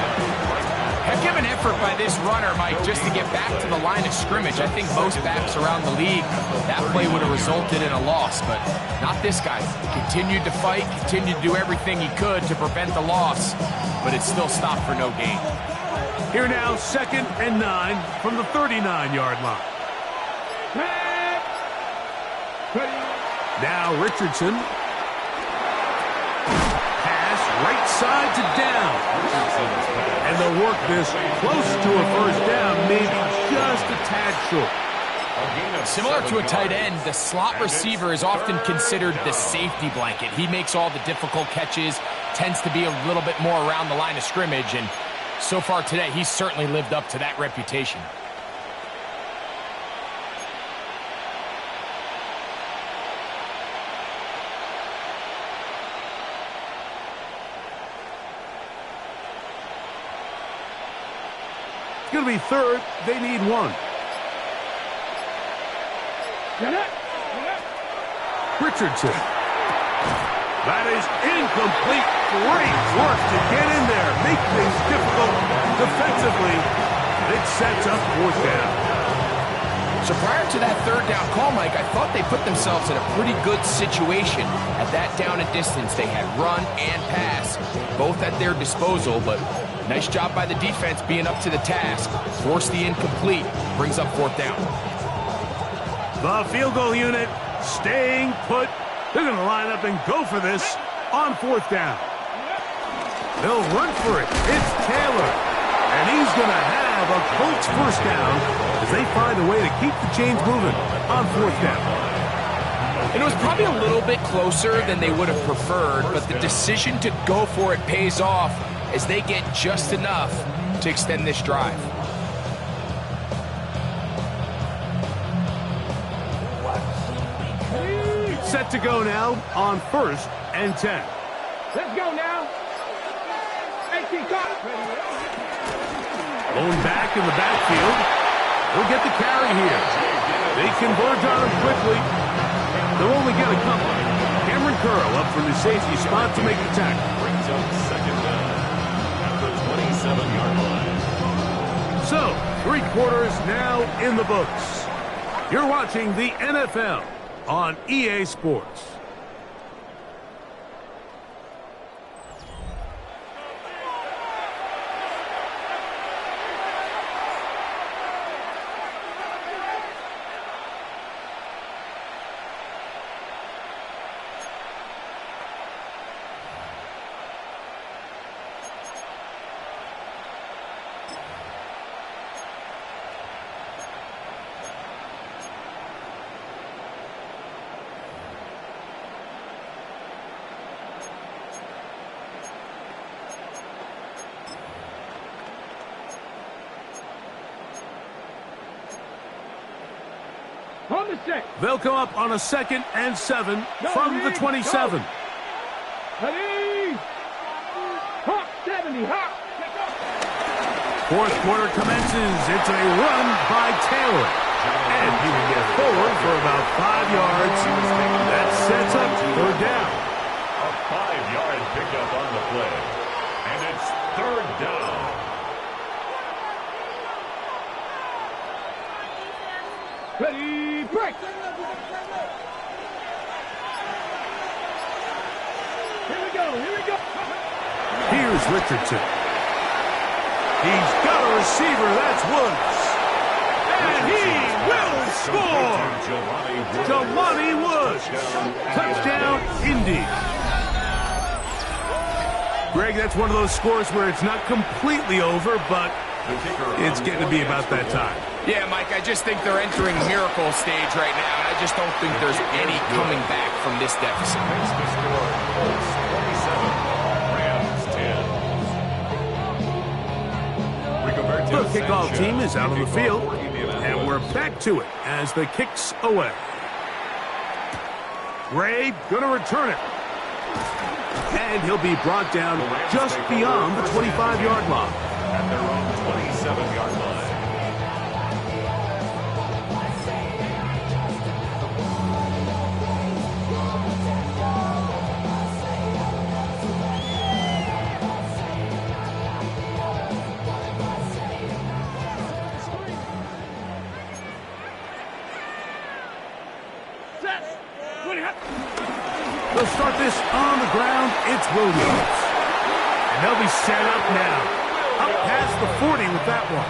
Heck of an effort by this runner, Mike, just to get back to the line of scrimmage. I think most backs around the league, that play would have resulted in a loss, but not this guy. Continued to fight, continued to do everything he could to prevent the loss, but it still stopped for no gain. Here now, 2nd and 9 from the 39-yard line. Now Richardson. Pass right side to down. And they'll work this close to a 1st down, maybe just a tad short. Similar to a tight end, the slot receiver is often considered the safety blanket. He makes all the difficult catches, tends to be a little bit more around the line of scrimmage, and so far today, he's certainly lived up to that reputation. It's going to be 3rd. They need 1. Richardson. That is incomplete. Great work to get in there. Make things difficult defensively. It sets up 4th down. So prior to that 3rd down call, Mike, I thought they put themselves in a pretty good situation. At that down and distance, they had run and pass, both at their disposal, but nice job by the defense being up to the task. Force the incomplete, brings up 4th down. The field goal unit staying put. They're going to line up and go for this on 4th down. They'll run for it. It's Taylor. And he's going to have a Colts 1st down as they find a way to keep the chains moving on 4th down. And it was probably a little bit closer than they would have preferred, but the decision to go for it pays off as they get just enough to extend this drive. Set to go now on 1st and 10. Let's go now. 18 Going back in the backfield. He'll get the carry here. They converge on him quickly. They'll only get a couple. Cameron Curl up from the safety spot to make the tackle. Brings up second down at the 27-yard line. So, 3 quarters now in the books. You're watching the NFL on EA Sports. On the set. They'll come up on a 2nd and 7 from the 27. Ready? Hop, 70, hop. 4th quarter commences. It's a run by Taylor. And he will get forward for about 5 yards. That sets up 3rd down. A 5-yard pickup on the play. And it's 3rd down. Ready, break. Here we go, here we go. Here's Richardson. He's got a receiver. That's Woods. And he will score. Jelani Woods. Touchdown, Indy. Greg, that's one of those scores where it's not completely over, but it's getting to be about that time. Yeah, Mike, I just think they're entering miracle stage right now, and I just don't think there's any coming back from this deficit. Makes the score Colts 27, Rams 10. The kickoff team is out on the field, and we're back to it as the kick's away. Ray going to return it. And he'll be brought down just beyond the 25-yard line. At their own 27-yard line. They'll start this on the ground. It's Williams. And they'll be set up now. Up past the 40 with that one.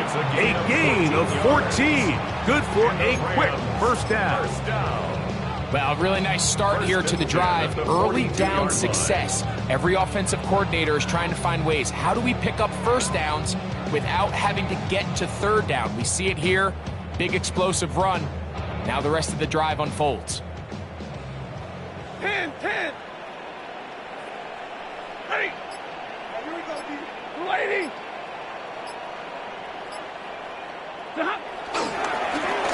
It's A gain of 14. Good for a quick first down. Well, really nice start here to the drive. Early down success. Every offensive coordinator is trying to find ways. How do we pick up first downs without having to get to 3rd down? We see it here. Big explosive run. Now the rest of the drive unfolds. 10. Ready. Here we go, lady.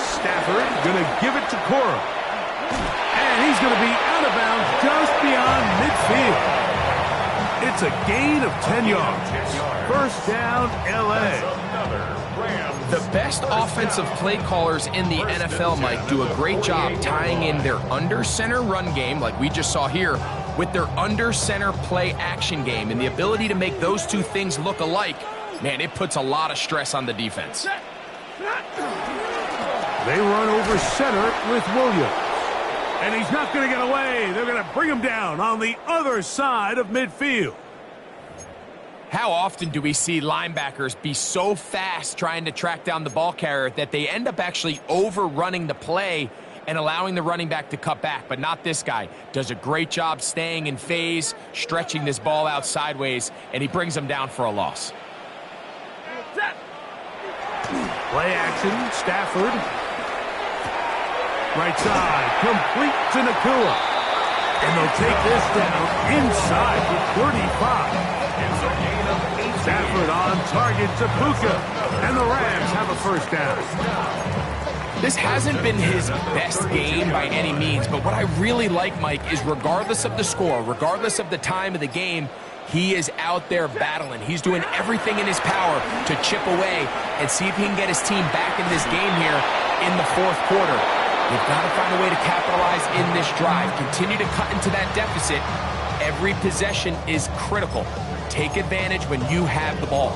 Stafford going to give it to Cora. And he's going to be out of bounds just beyond midfield. It's a gain of 10 yards. First down, L.A. The best offensive play callers in the NFL, Mike, do a great job tying in their under-center run game, like we just saw here, with their under-center play action game. And the ability to make those two things look alike, man, it puts a lot of stress on the defense. They run over center with Williams. And he's not going to get away. They're going to bring him down on the other side of midfield. How often do we see linebackers be so fast trying to track down the ball carrier that they end up actually overrunning the play and allowing the running back to cut back? But not this guy. Does a great job staying in phase, stretching this ball out sideways, and he brings him down for a loss. Play action, Stafford. Right side, complete to Nakua. And they'll take this down inside the 35. Stafford on target to Puka. And the Rams have a first down. This hasn't been his best game by any means, but what I really like, Mike, is regardless of the score, regardless of the time of the game, he is out there battling. He's doing everything in his power to chip away and see if he can get his team back in this game here in the fourth quarter. They've got to find a way to capitalize in this drive. Continue to cut into that deficit. Every possession is critical. Take advantage when you have the ball.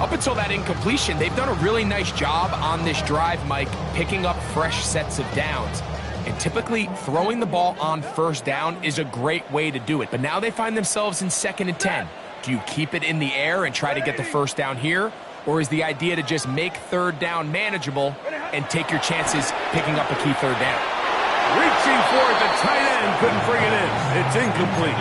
Up until that incompletion, they've done a really nice job on this drive, Mike, picking up fresh sets of downs. And typically, throwing the ball on first down is a great way to do it. But now they find themselves in 2nd and 10. Do you keep it in the air and try to get the first down here? Or is the idea to just make 3rd down manageable and take your chances picking up a key 3rd down? Reaching for it, the tight end couldn't bring it in. It's incomplete.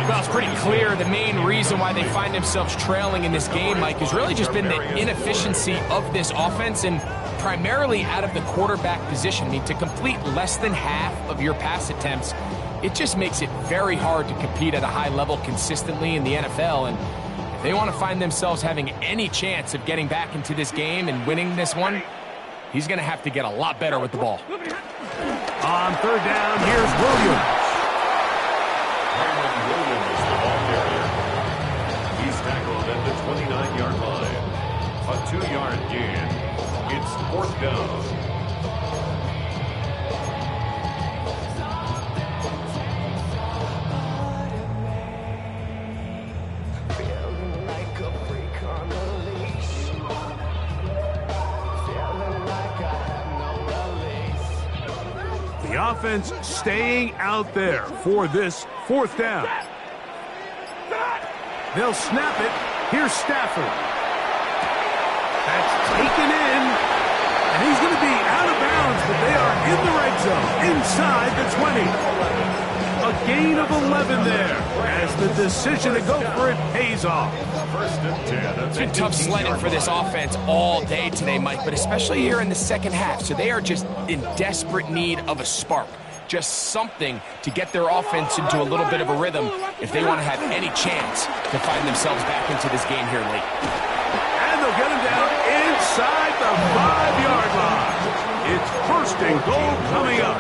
Well, it's pretty clear the main reason why they find themselves trailing in this game, Mike, has really just been the inefficiency of this offense and primarily out of the quarterback position. I mean, to complete less than half of your pass attempts, it just makes it very hard to compete at a high level consistently in the NFL. And if they want to find themselves having any chance of getting back into this game and winning this one, he's going to have to get a lot better with the ball. On 3rd down, here's Williams. Kyren Williams, the ball carrier. He's tackled at the 29-yard line. A 2-yard gain. It's 4th down. The offense staying out there for this 4th down. They'll snap it. Here's Stafford. That's taken in. And he's going to be out of bounds, but they are in the red zone, inside the 20. A gain of 11 there, as the decision to go for it pays off. 1st and 10. It's been tough sledding for this offense all day today, Mike, but especially here in the second half. So they are just in desperate need of a spark, just something to get their offense into a little bit of a rhythm if they want to have any chance to find themselves back into this game here late. And they'll get him down inside the 5-yard line. It's 1st and goal coming up.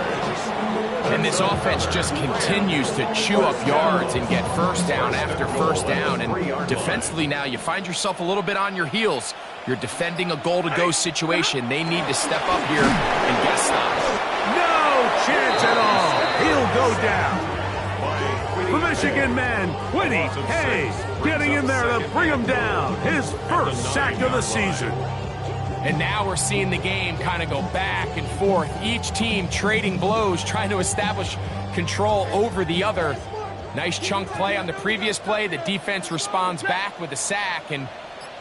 And this offense just continues to chew up yards and get first down after first down. And defensively now, you find yourself a little bit on your heels. You're defending a goal-to-go situation. They need to step up here and get stopped. No chance at all. He'll go down. The Michigan man, Kwity Paye, getting in there to bring him down. His 1st sack of the season. And now we're seeing the game kind of go back and forth. Each team trading blows, trying to establish control over the other. Nice chunk play on the previous play. The defense responds back with a sack. And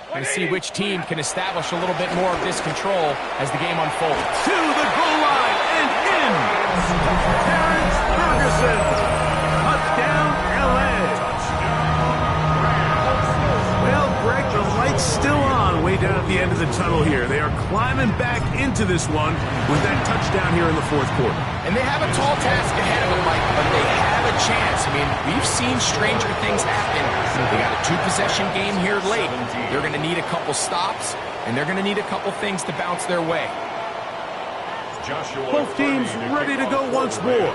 we're going to see which team can establish a little bit more of this control as the game unfolds. To the goal line and in. Terrence Ferguson. Touchdown, L.A. Well, Greg, the light's still on way down at the end of the tunnel here. They are climbing back into this one with that touchdown here in the 4th quarter. And they have a tall task ahead of them, Mike, but they have a chance. I mean, we've seen stranger things happen. They got a 2-possession game here late. They're going to need a couple stops, and they're going to need a couple things to bounce their way. Both teams ready to go once more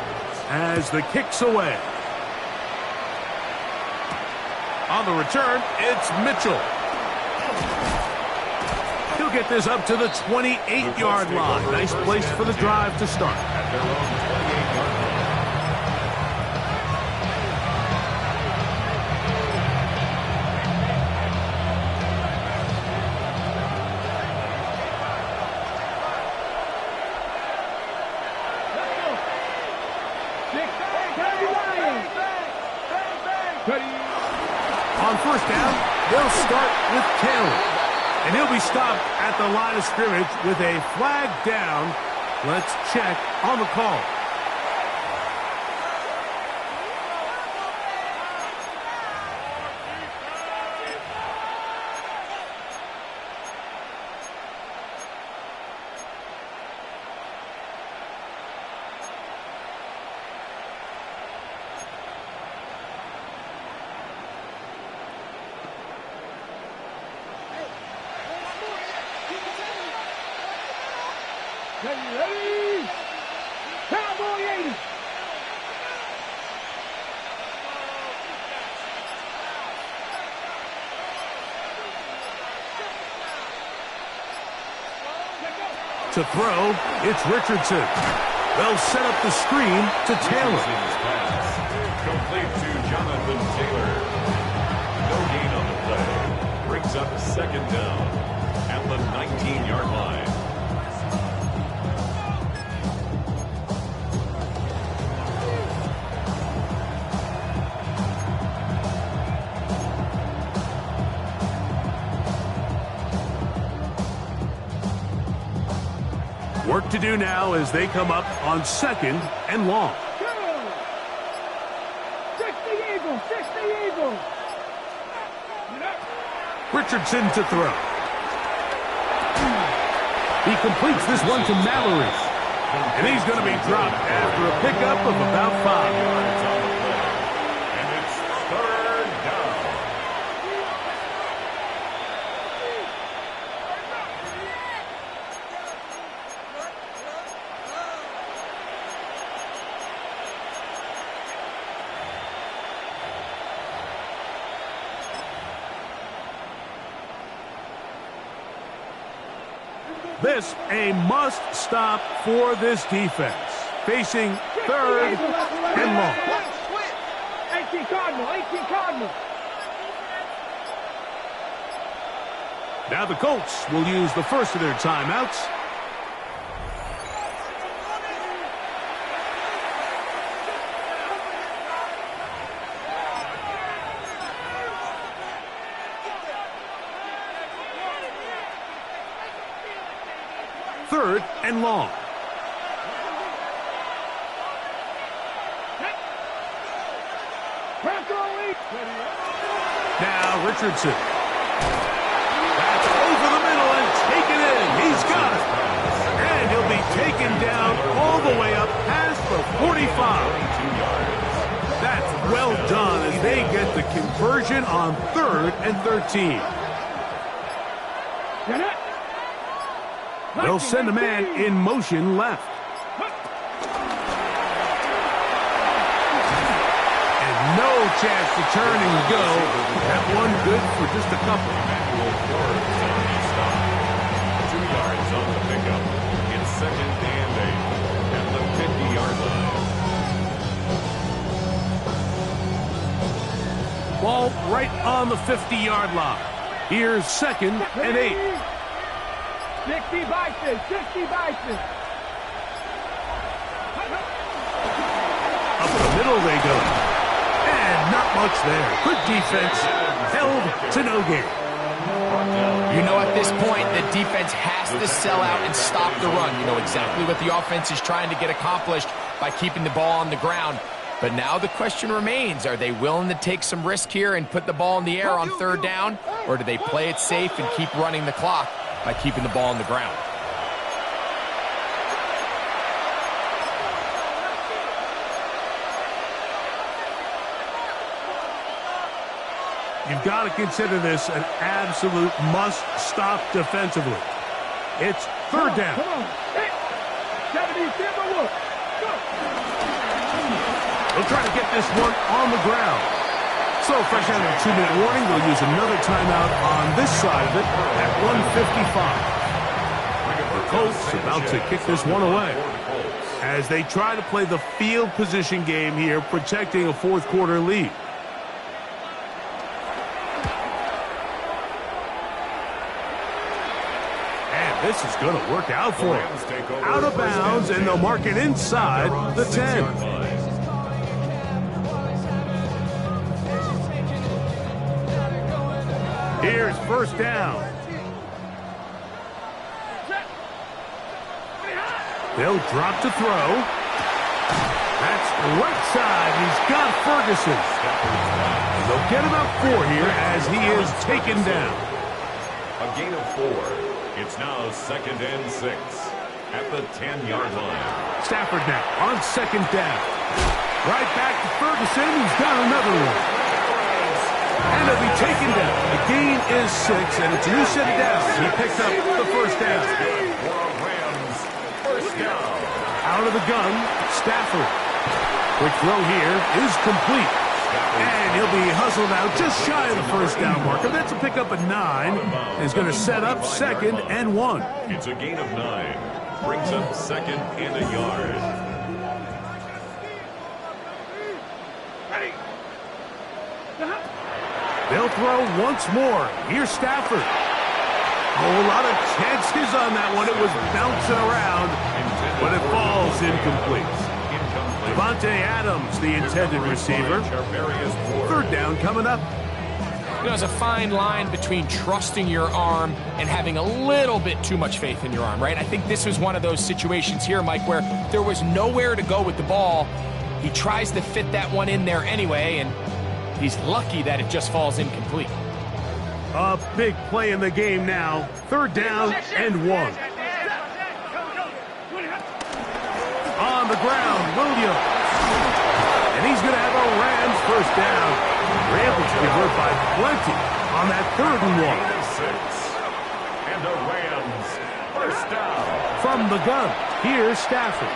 as the kick's away. On the return, it's Mitchell. He'll get this up to the 28-yard line. Nice place for the drive to start. At their own 28-yard line. On 1st down, they'll start with Taylor. And he'll be stopped at the line of scrimmage with a flag down. Let's check on the call. Ready? Cowboy 80. To throw, it's Richardson. They'll set up the screen to Taylor. Complete to Jonathan Taylor. No gain on the play. Brings up second down at the 19-yard line. Work to do now as they come up on second and long. Richardson to throw. He completes this one to Mallory. And he's going to be dropped after a pickup of about 5. And it's third down. This a must-stop for this defense. Facing third and long. 18 Cardinal, 18 Cardinal. Now the Colts will use the first of their timeouts. Third and long. Now Richardson. That's over the middle and taken in. He's got it. And he'll be taken down all the way up past the 45. That's well done as they get the conversion on 3rd and 13. They'll send a man in motion left. And no chance to turn and go. That one good for just a couple. 2 yards on the pickup. It's second and 8 at the 50-yard line. Ball right on the 50-yard line. Here's second and 8. 60 Bison, 60 Bison. Up the middle they go. And not much there. Good defense. Held to no gain. You know, at this point, the defense has to sell out and stop the run. You know exactly what the offense is trying to get accomplished by keeping the ball on the ground. But now the question remains, are they willing to take some risk here and put the ball in the air on 3rd down? Or do they play it safe and keep running the clock by keeping the ball on the ground? You've got to consider this an absolute must-stop defensively. It's 3rd down. Come on. 70, look. Go. They'll try to get this one on the ground. So, fresh out of a 2-minute warning, they'll use another timeout on this side of it at 1:55. The Colts about to kick this one away as they try to play the field position game here, protecting a 4th quarter lead. And this is going to work out for them. Out of bounds, and they'll mark it inside the 10. Here's 1st down. They'll drop to throw. That's right side. He's got Ferguson. And they'll get about 4 here as he is taken down. A gain of 4. It's now 2nd and 6 at the 10-yard line. Stafford now on 2nd down. Right back to Ferguson. He's got another one. And he'll be taken down. The gain is 6, and it's a new set of downs. He picked up the 1st down. Rams, 1st down. Out of the gun, Stafford. Quick throw here is complete. And he'll be hustled out just shy of the 1st down marker. That's a pickup of 9. He's going to set up 2nd and 1. It's a gain of 9. Brings up second and a yard. They'll throw once more. Here's Stafford. A whole lot of chances on that one. It was bouncing around, but it falls incomplete. Devontae Adams, the intended receiver. Third down coming up. You know, there's a fine line between trusting your arm and having a little bit too much faith in your arm, right? I think this was one of those situations here, Mike, where there was nowhere to go with the ball. He tries to fit that one in there anyway, and he's lucky that it just falls incomplete. A big play in the game now. Third down and 1. On the ground, Williams. And he's going to have a Rams first down. We're able to convert by plenty on that 3rd and 1. And the Rams first down. From the gun, here's Stafford.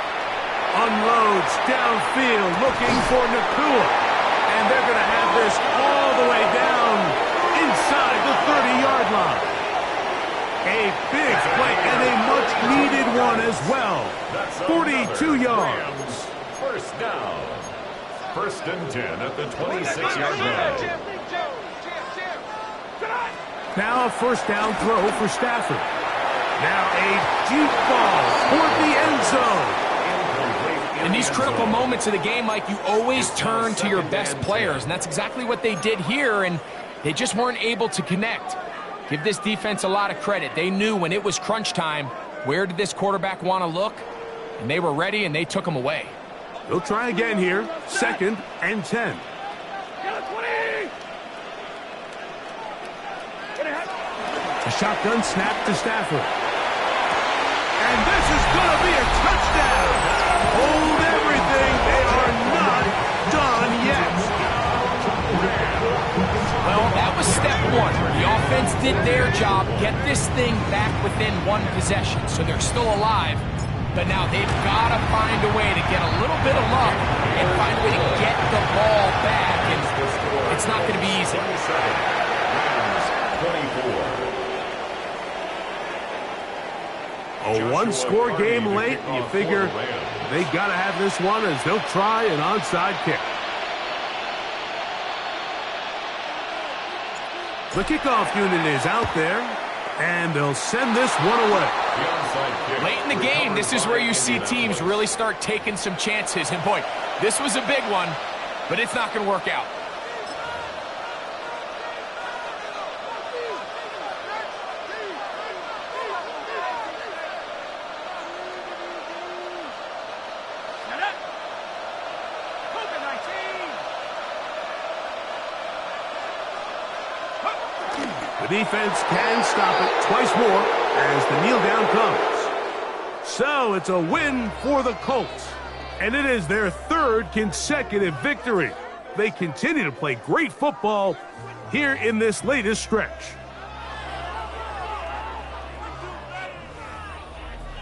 Unloads downfield, looking for Nakua. And they're going to have this all the way down inside the 30-yard line. A big play and a much-needed one as well. 42 yards. First down. 1st and 10 at the 26-yard line. Now a first down throw for Stafford. Now a deep ball toward the end zone. In these critical moments of the game, Mike, you always turn to your best players, and that's exactly what they did here, and they just weren't able to connect. Give this defense a lot of credit. They knew when it was crunch time, where did this quarterback want to look? And they were ready, and they took him away. They'll try again here. 2nd and 10. A shotgun snap to Stafford. And this is going to be a touchdown. Hold everything. They are not done yet. Well, that was step 1. The offense did their job, get this thing back within 1 possession, so they're still alive. But now they've got to find a way to get a little bit of luck and find a way to get the ball back. And it's not going to be easy. 24. A one-score game late, and you figure they got to have this one as they'll try an onside kick. The kickoff unit is out there, and they'll send this one away. Late in the game, this is where you see teams really start taking some chances. And boy, this was a big one, but it's not going to work out. The defense can stop it twice more as the kneel down comes. So it's a win for the Colts, and it is their 3rd consecutive victory. They continue to play great football here in this latest stretch.